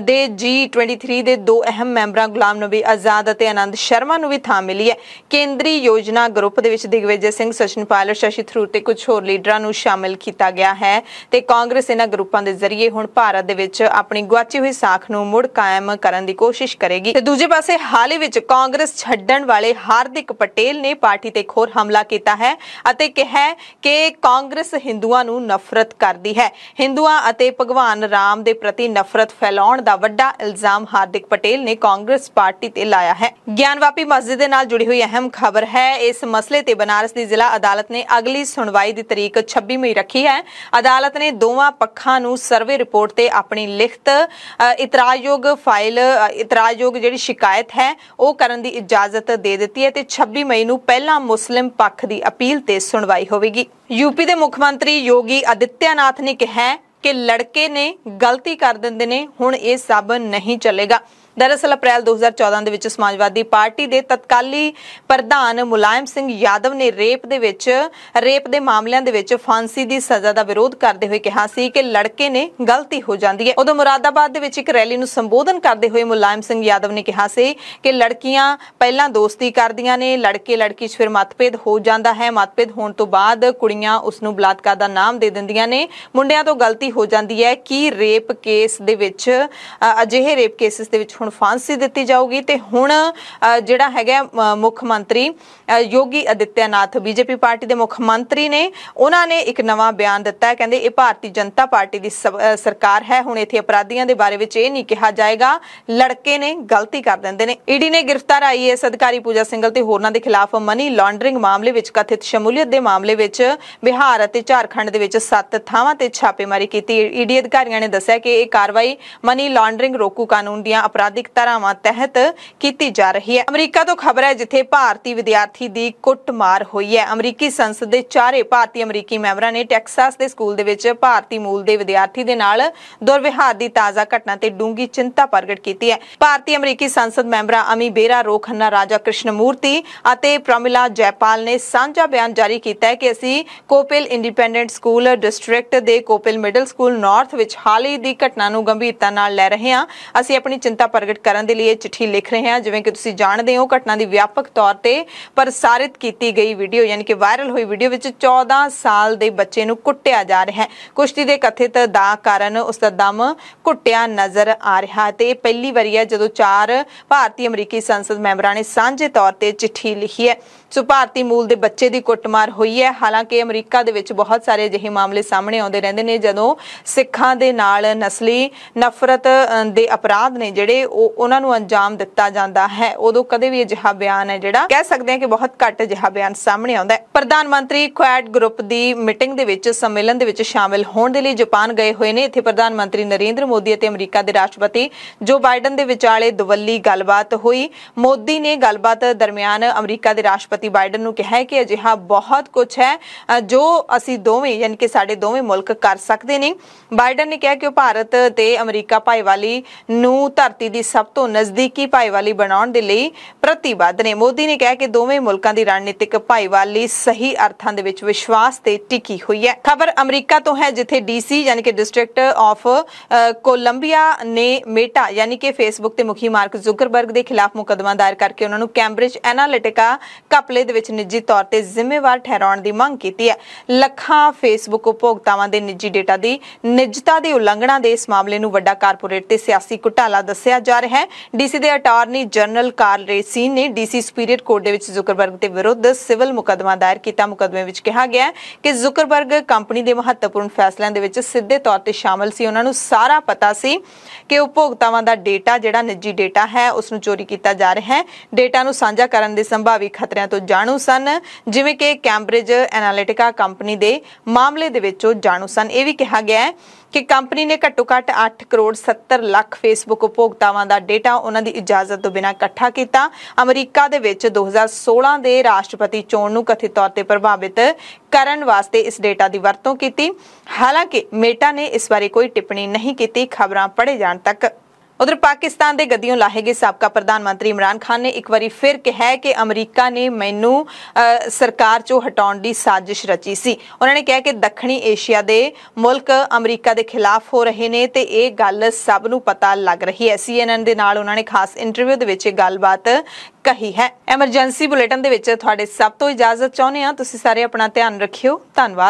ਦੇ G23 ਦੇ 2 ਅਹਿਮ ਮੈਂਬਰਾਂ ਗੁਲਾਮ ਨਬੀ ਆਜ਼ਾਦ ਅਤੇ ਆਨੰਦ ਸ਼ਰਮਾ ਨੂੰ ਵੀ ਥਾਂ ਮਿਲੀ ਹੈ। ਕੇਂਦਰੀ ਯੋਜਨਾ ਗਰੁੱਪ ਦੇ ਵਿੱਚ ਦਿਗਵਿਜੇ ਸਿੰਘ, ਸਚਿਨ ਪਾਇਲਟ, ਸ਼ਸ਼ੀ ਥਰੂਰ ਤੇ ਕੁਝ ਹੋਰ ਲੀਡਰਾਂ ਨੂੰ ਸ਼ਾਮਿਲ ਕੀਤਾ ਗਿਆ ਹੈ ਤੇ ਕਾਂਗਰਸ ਇਹਨਾਂ ਗਰੁੱਪਾਂ ਦੇ ਜ਼ਰੀਏ ਹੁਣ ਭਾਰਤ ਦੇ ਵਿੱਚ ਆਪਣੀ ਗੁਆਚੀ ਹੋਈ ਸਾਖ ਨੂੰ ਮੁੜ ਕਾਇਮ ਕਰਨ ਦੀ ਕੋਸ਼ਿਸ਼ ਕਰੇਗੀ। ਤੇ ਦੂਜੇ ਪਾਸੇ ਹਾਲ ਹੀ ਵਿੱਚ ਕਾਂਗਰਸ ਛੱਡਣ ਵਾਲੇ ਹਾਰਦਿਕ ਪਟੇਲ ਨੇ ਪਾਰਟੀ ਤੇ ਇੱਕ ਹੋਰ ਹਮਲਾ ਕੀਤਾ ਹੈ ਅਤੇ ਕਿਹਾ ਕਿ ਕਾਂਗਰਸ ਹਿੰਦੂਆਂ ਨੂੰ ਨਫ਼ਰਤ ਕਰਦੀ ਹੈ। ਹਿੰਦੂਆਂ ਅਤੇ ਭਗਵਾਨ ਰਾਮ ਦੇ ਪ੍ਰਤੀ ਨਫ਼ਰਤ ਫੈਲਾਉਣ ਦਾ ਵੱਡਾ ਇਲਜ਼ਾਮ ਹਾਰਦਿਕ ਪਟੇਲ ਨੇ ਕਾਂਗਰਸ ਪਾਰਟੀ ਤੇ ਲਾਇਆ ਹੈ। ਗਿਆਨਵਾਪੀ ਮਸਜਿਦ ਦੇ ਨਾਲ ਜੁੜੀ ਹੋਈ ਅਹਿਮ ਖਬਰ ਹੈ। ਇਸ ਮਸਲੇ ਤੇ ਬਨਾਰਸ ਦੀ ਜ਼ਿਲ੍ਹਾ ਅਦਾਲਤ ਨੇ ਅਗਲੀ ਸੁਣਵਾਈ ਦੀ ਤਰੀਕ 26 ਮਈ ਰੱਖੀ ਹੈ। ਅਦਾਲਤ ਨੇ ਦੋਵਾਂ ਪੱਖਾਂ ਨੂੰ ਸਰਵੇ ਰਿਪੋਰਟ ਤੇ ਆਪਣੀ ਲਿਖਤ ਇਤਰਾਜ਼ਯੋਗ ਜਿਹੜੀ ਸ਼ਿਕਾਇਤ ਹੈ ਉਹ ਕਰਨ ਦੀ ਇਜਾਜ਼ਤ ਦੇ ਦਿੱਤੀ ਹੈ ਤੇ 26 ਮਈ ਨੂੰ ਪਹਿਲਾਂ ਮੁਸਲਿਮ ਪੱਖ ਦੀ ਅਪੀਲ ਤੇ ਸੁਣਵਾਈ ਹੋਵੇਗੀ। ਯੂਪੀ ਦੇ ਮੁੱਖ ਮੰਤਰੀ ਯੋਗੀ ਆਦਿੱਤਿਆਨਾਥ ਨੇ ਕਿਹਾ ਕਿ ਲੜਕੇ ਨੇ ਗਲਤੀ ਕਰ ਦਿੰਦੇ ਨੇ, ਹੁਣ ਇਹ ਸਭ ਨਹੀਂ ਚੱਲੇਗਾ। ਦਰਅਸਲ ਅਪ੍ਰੈਲ 2014 ਦੇ ਵਿੱਚ ਸਮਾਜਵਾਦੀ ਪਾਰਟੀ ਦੇ ਤਤਕਾਲੀ ਪ੍ਰਧਾਨ ਮੁਲਾਇਮ ਸਿੰਘ ਯਾਦਵ ਨੇ ਰੇਪ ਦੇ ਮਾਮਲਿਆਂ ਦੇ ਵਿੱਚ ਫਾਂਸੀ ਦੀ ਸਜ਼ਾ ਦਾ ਵਿਰੋਧ ਕਰਦੇ ਹੋਏ ਕਿਹਾ ਸੀ ਕਿ ਲੜਕੇ ਨੇ ਗਲਤੀ ਹੋ ਜਾਂਦੀ ਹੈ। ਉਦੋਂ ਮੁਰਾਦਾਬਾਦ ਦੇ ਵਿੱਚ ਇੱਕ ਰੈਲੀ ਨੂੰ ਸੰਬੋਧਨ ਕਰਦੇ ਹੋਏ ਮੁਲਾਇਮ ਸਿੰਘ ਯਾਦਵ ਨੇ ਕਿਹਾ ਸੀ ਕਿ ਲੜਕੀਆਂ ਪਹਿਲਾਂ ਦੋਸਤੀ ਕਰਦੀਆਂ ਨੇ, ਲੜਕੀ 'ਚ ਫਿਰ ਮਤਭੇਦ ਹੋ ਜਾਂਦਾ ਹੈ, ਮਤਭੇਦ ਹੋਣ ਤੋਂ ਬਾਅਦ ਕੁੜੀਆਂ ਉਸ ਨੂੰ ਬਲਾਤਕਾਰ ਦਾ ਨਾਮ ਦੇ ਦਿੰਦੀਆਂ ਨੇ, ਮੁੰਡਿਆਂ ਤੋਂ ਗਲਤੀ ਹੋ ਜਾਂਦੀ ਹੈ ਕਿ ਰੇਪ ਕੇਸ ਦੇ ਵਿੱਚ ਅਜਿਹੇ ਰੇਪ ਕੇਸਿਸ ਦੇ ਵਿੱਚ ਹੁਣ ਫਾਂਸੀ ਦਿੱਤੀ ਜਾਊਗੀ। ਤੇ ਹੁਣ ਜਿਹੜਾ ਹੈਗਾ ਮੁੱਖ ਮੰਤਰੀ ਯੋਗੀ ਆਦਿੱਤਿਆਨਾਥ ਬੀਜੇਪੀ ਪਾਰਟੀ ਦੇ ਮੁੱਖ ਮੰਤਰੀ ਨੇ, ਉਹਨਾਂ ਨੇ ਇੱਕ ਨਵਾਂ ਬਿਆਨ ਦਿੱਤਾ ਹੈ। ਕਹਿੰਦੇ ਇਹ ਭਾਰਤੀ ਜਨਤਾ ਪਾਰਟੀ ਦੀ ਸਰਕਾਰ ਹੈ, ਹੁਣ ਇੱਥੇ ਅਪਰਾਧੀਆਂ ਦੇ ਬਾਰੇ ਵਿੱਚ ਇਹ ਨਹੀਂ ਕਿਹਾ ਜਾਏਗਾ ਲੜਕੇ ਨੇ ਗਲਤੀ ਕਰ ਦਿੰਦੇ ਨੇ। ਈਡੀ ਨੇ ਗ੍ਰਿਫਤਾਰ IAS ਅਧਿਕਾਰੀ ਪੂਜਾ ਸਿੰਘਲ ਤੇ ਹੋਰਨਾਂ ਦੇ ਖਿਲਾਫ ਮਨੀ ਲਾਂਡਰਿੰਗ ਮਾਮਲੇ ਵਿੱਚ ਕਥਿਤ ਸ਼ਮੂਲੀਅਤ ਦੇ ਮਾਮਲੇ ਵਿੱਚ ਬਿਹਾਰ ਅਤੇ ਝਾਰਖੰਡ ਦੇ ਵਿੱਚ 7 ਥਾਵਾਂ ਤੇ ਛਾਪੇਮਾਰੀ ਕੀਤੀ। ਈਡੀ ਅਧਿਕਾਰੀਆਂ ਨੇ ਦੱਸਿਆ ਕਿ ਇਹ ਕਾਰਵਾਈ ਮਨੀ ਲਾਂਡਰਿੰਗ ਰੋਕੂ ਕਾਨੂੰਨ ਦੀਆਂ ਅਪਰਾਧਿਕ ਧਾਰਾਵਾਂ ਤਹਿਤ ਕੀਤੀ ਜਾ ਰਹੀ ਹੈ। ਅਮਰੀਕਾ ਤੋਂ ਖਬਰ ਹੈ ਜਿੱਥੇ ਭਾਰਤੀ ਵਿਦਿਆਰਥੀ ਦੀ ਕੁੱਟਮਾਰ ਹੋਈ ਹੈ। ਅਮਰੀਕੀ ਸੰਸਦ ਦੇ 4 ਭਾਰਤੀ ਅਮਰੀਕੀ ਮੈਂਬਰਾਂ ਨੇ ਟੈਕਸਾਸ ਦੇ ਸਕੂਲ ਦੇ ਵਿੱਚ ਭਾਰਤੀ ਮੂਲ ਦੇ ਵਿਦਿਆਰਥੀ ਦੇ ਨਾਲ ਦੁਰਵਿਹਾਰ ਦੀ ਤਾਜ਼ਾ ਘਟਨਾ ਤੇ ਡੂੰਗੀ ਚਿੰਤਾ ਪ੍ਰਗਟ ਕੀਤੀ ਹੈ। ਭਾਰਤੀ ਅਮਰੀਕੀ ਸੰਸਦ ਮੈਂਬਰਾਂ ਅਮੀ ਬੇਰਾ, ਰੋ ਖੰਨਾ, ਰਾਜਾ ਕ੍ਰਿਸ਼ਨ ਮੂਰਤੀ ਅਤੇ ਪ੍ਰਮਿਲਾ ਜੈਪਾਲ ਨੇ ਸਾਂਝਾ ਬਿਆਨ ਜਾਰੀ ਕੀਤਾ ਹੈ ਕਿ ਅਸੀਂ ਕੋਪਿਲ ਇੰਡੀਪੈਂਡੈਂਟ ਸਕੂਲ ਡਿਸਟ੍ਰਿਕਟ ਦੇ ਕੋਪਿਲ ਮਿਡਲ ਸਕੂਲ ਨਾਰਥ ਵਿੱਚ ਹਾਲ ਹੀ ਦੀ ਘਟਨਾ ਨੂੰ ਗੰਭੀਰਤਾ ਨਾਲ ਲੈ ਰਹੇ ਹਾਂ। ਅਸੀਂ ਆਪਣੀ ਚਿੰਤਾ ਪ੍ਰਗਟ ਕਰਨ ਦੇ ਲਈ ਇਹ ਚਿੱਠੀ ਲਿਖ ਰਹੇ ਹਾਂ। ਜਿਵੇਂ ਕਿ ਤੁਸੀਂ ਜਾਣਦੇ ਹੋ, ਘਟਨਾ ਦੀ ਵਿਆਪਕ ਤੌਰ ਤੇ ਪ੍ਰਸਾਰਿਤ ਕੀਤੀ ਗਈ ਵੀਡੀਓ ਯਾਨੀ ਕਿ ਵਾਇਰਲ ਹੋਈ ਵੀਡੀਓ ਵਿੱਚ 14 ਸਾਲ ਦੇ ਬੱਚੇ ਨੂੰ ਕੁੱਟਿਆ ਜਾ ਰਿਹਾ ਹੈ। ਕੁਸ਼ਤੀ ਦੇ ਕਥਿਤ ਦਾ ਕਾਰਨ ਉਸ ਦਾ ਦਮ ਘੁੱਟਿਆ ਨਜ਼ਰ ਆ ਰਿਹਾ ਹੈ ਤੇ ਪਹਿਲੀ ਵਾਰੀ ਹੈ ਜਦੋਂ 4 ਭਾਰਤੀ ਅਮਰੀਕੀ ਸੰਸਦ ਮੈਂਬਰਾਂ ਨੇ ਸਾਂਝੇ ਤੌਰ ਤੇ ਚਿੱਠੀ ਲਿਖੀ ਹੈ। ਸੋ ਭਾਰਤੀ ਮੂਲ ਦੇ ਬੱਚੇ ਦੀ ਕੁੱਟਮਾਰ ਹੋਈ ਹੈ। ਹਾਲਾਂਕਿ ਅਮਰੀਕਾ ਦੇ ਵਿੱਚ ਬਹੁਤ ਸਾਰੇ ਅਜਿਹੇ ਮਾਮਲੇ ਸਾਹਮਣੇ ਆਉਂਦੇ ਰਹਿੰਦੇ ਨੇ ਜਦੋਂ ਸਿੱਖਾਂ ਦੇ ਨਾਲ ਨਸਲੀ ਨਫ਼ਰਤ ਦੇ ਅਪਰਾਧ ਨੇ ਜਿਹੜੇ ਉਹਨਾਂ ਨੂੰ ਅੰਜਾਮ ਦਿੱਤਾ ਜਾਂਦਾ ਹੈ, ਉਦੋਂ ਕਦੇ ਵੀ ਅਜਿਹਾ ਬਿਆਨ ਹੈ ਜਿਹੜਾ ਕਹਿ ਸਕਦੇ ਹਾਂ ਕਿ ਬਹੁਤ ਘੱਟ ਅਜਿਹਾ ਬਿਆਨ ਸਾਹਮਣੇ ਆਉਂਦਾ ਹੈ। ਪ੍ਰਧਾਨ ਮੰਤਰੀ ਕੁਆਡ ਗਰੁੱਪ ਦੀ ਮੀਟਿੰਗ ਦੇ ਵਿੱਚ ਸੰਮੇਲਨ ਦੇ ਵਿੱਚ ਸ਼ਾਮਿਲ ਹੋਣ ਦੇ ਲਈ ਜਾਪਾਨ ਗਏ ਹੋਏ ਨੇ। ਇੱਥੇ ਪ੍ਰਧਾਨ ਮੰਤਰੀ ਨਰਿੰਦਰ ਮੋਦੀ ਅਤੇ ਅਮਰੀਕਾ ਦੇ ਰਾਸ਼ਟਰਪਤੀ ਜੋ ਬਾਈਡਨ ਦੇ ਵਿਚਾਲੇ ਦੁਵੱਲੀ ਗੱਲਬਾਤ ਹੋਈ। ਮੋਦੀ ਨੇ ਗੱਲਬਾਤ ਦਰਮਿਆਨ ਅਮਰੀਕਾ ਦੇ ਰਾਸ਼ਟਰਪਤੀ ਬਾਈਡਨ ਨੂੰ ਕਿਹਾ ਕਿ ਅਜਿਹਾ ਬਹੁਤ ਕੁਝ ਹੈ ਜੋ ਅਸੀਂ ਦੋਵੇਂ ਯਾਨੀ ਕਿ ਸਾਡੇ ਦੋਵੇਂ ਮੁਲਕ ਕਰ ਸਕਦੇ ਨੇ। ਬਾਈਡਨ ਨੇ ਕਿਹਾ ਕਿ ਉਹ ਭਾਰਤ ਤੇ ਅਮਰੀਕਾ ਭਾਈਵਾਲੀ ਨੂੰ ਧਰਤੀ ਦੀ ਸਭ ਤੋਂ ਨਜ਼ਦੀਕੀ ਭਾਈਵਾਲੀ ਬਣਾਉਣ ਦੇ ਲਈ ਪ੍ਰਤੀਬੱਧ ਨੇ। ਮੋਦੀ ਨੇ ਕਿਹਾ ਕਿ ਦੋਵੇਂ ਮੁਲਕਾਂ ਦੀ ਰਣਨੀਤਿਕ ਭਾਈਵਾਲੀ ਸਹੀ ਅਰਥਾਂ ਦੇ ਵਿੱਚ ਵਿਸ਼ਵਾਸ ਤੇ ਟਿਕੀ ਹੋਈ ਹੈ। ਖਬਰ ਅਮਰੀਕਾ ਤੋਂ ਹੈ, ਜਿੱਥੇ ਡੀਸੀ ਯਾਨੀ ਕਿ ਡਿਸਟ੍ਰਿਕਟ ਆਫ ਕੋਲੰਬੀਆ ਨੇ ਮੇਟਾ ਯਾਨੀ ਕਿ ਫੇਸਬੁੱਕ ਦੇ ਮੁਖੀ ਮਾਰਕ ਜ਼ੁਕਰਬਰਗ ਦੇ ਖਿਲਾਫ ਮੁਕੱਦਮਾ ਦਾਇਰ ਕਰਕੇ ਉਹਨਾਂ ਨੂੰ ਕੈਂਬਰਿਜ ਐਨਾਲਿਟਿਕਾ ਘਪਲੇ ਦੇ ਵਿੱਚ ਨਿੱਜੀ ਤੌਰ ਤੇ ਜ਼ਿੰਮੇਵਾਰ ਠਹਿਰਾਉਣ ਦੀ ਮੰਗ ਕੀਤੀ ਹੈ। ਲੱਖਾਂ ਫੇਸਬੁੱਕ ਉਪਭੋਗਤਾਵਾਂ ਦੇ ਨਿੱਜੀ ਡੇਟਾ ਦੀ ਨਿੱਜਤਾ ਦੀ ਉਲੰਘਣਾ ਦੇ ਇਸ ਮਾਮਲੇ ਨੂੰ ਵੱਡਾ ਕਾਰਪੋਰੇਟ ਤੇ ਸਿਆਸੀ ਘੁਟਾਲਾ ਦੱਸਿਆ ਜਾ ਰਿਹਾ ਹੈ। ਡੀਸੀ ਦੇ ਅਟਾਰਨੀ ਜਨਰਲ ਕਾਰਲ ਰੇਸੀਨ ਨੇ ਡੀਸੀ ਸੁਪੀਰੀਅਰ ਕੋਰਟ ਦੇ ਵਿੱਚ ਜ਼ੁਕਰਬਰਗ ਦੇ ਵਿਰੁੱਧ ਸਿਵਲ ਮੁਕੱਦਮਾ ਦਾਇਰ ਕੀਤਾ। ਮੁਕੱਦਮੇ ਵਿੱਚ ਕਿਹਾ ਗਿਆ ਹੈ ਕਿ ਜ਼ੁਕਰਬਰਗ ਕੰਪਨੀ ਦੇ ਮਹੱਤਵਪੂਰਨ ਫੈਸਲਿਆਂ ਦੇ ਵਿੱਚ ਸਿੱਧੇ ਤੌਰ ਤੇ ਸ਼ਾਮਲ ਸੀ। ਉਹਨਾਂ ਨੂੰ ਸਾਰਾ ਪਤਾ ਸੀ ਕਿ ਉਪਭੋਗਤਾਵਾਂ ਦਾ ਡੇਟਾ ਜਿਹੜਾ ਨਿੱਜੀ ਡੇਟਾ ਹੈ ਉਸ ਨੂੰ ਚੋਰੀ ਕੀਤਾ ਜਾ ਰਿਹਾ ਹੈ। ਡੇਟਾ ਨੂੰ ਸਾਂਝਾ ਕਰਨ ਦੇ ਸੰਭਾਵੀ ਖਤਰਿਆਂ ਤੋਂ ਜਾਣੂ ਸਨ, ਜਿਵੇਂ ਕਿ ਕੈਂਬਰਿਜ ਐਨਾਲਿਟਿਕਾ ਕੰਪਨੀ ਦੇ ਮਾਮਲੇ ਦੇ ਵਿੱਚ ਉਹ ਜਾਣੂ ਸਨ। ਇਹ ਵੀ ਕਿਹਾ ਗਿਆ ਹੈ ਕਿ ਕੰਪਨੀ ਨੇ ਘੱਟੋ-ਘੱਟ 8 ਕਰੋੜ 70 ਲੱਖ ਫੇਸਬੁੱਕ ਉਪਭੋਗਤਾਵਾਂ ਦਾ ਡੇਟਾ ਉਹਨਾਂ ਦੀ ਇਜਾਜ਼ਤ ਤੋਂ ਬਿਨਾਂ ਇਕੱਠਾ ਕੀਤਾ। ਅਮਰੀਕਾ ਦੇ ਵਿੱਚ 2016 ਦੇ ਰਾਸ਼ਟਰਪਤੀ ਚੋਣ ਨੂੰ ਕਥਿਤ ਤੌਰ ਤੇ ਪ੍ਰਭਾਵਿਤ ਕਰਨ ਵਾਸਤੇ ਇਸ ਡੇਟਾ ਦੀ ਵਰਤੋਂ ਕੀਤੀ। ਹਾਲਾਂਕਿ ਮੇਟਾ ਨੇ ਇਸ ਬਾਰੇ ਕੋਈ ਟਿੱਪਣੀ ਨਹੀਂ ਕੀਤੀ, ਖਬਰਾਂ ਪੜ੍ਹੇ ਜਾਣ ਤੱਕ। उधर पाकिस्तान के गद्दियों लाहे गए साबका प्रधानमंत्री इमरान खान ने एक बार फिर कहा है कि अमरीका ने मैनू सरकार चों हटाउण दी साजिश रची सी। उन्होंने कहा कि दक्षिणी एशिया के मुल्क अमरीका के खिलाफ हो रहे ने ते ये गल सब नूं पता लग रही है। CNN दे नाल उन्होंने खास इंटरव्यू दे विच गलबात कही है। एमरजेंसी बुलेटिन दे विच तुहाडे सब तो इजाजत चाहुंदे हां। तुसीं सारे अपना ध्यान रखियो। धन्नवाद।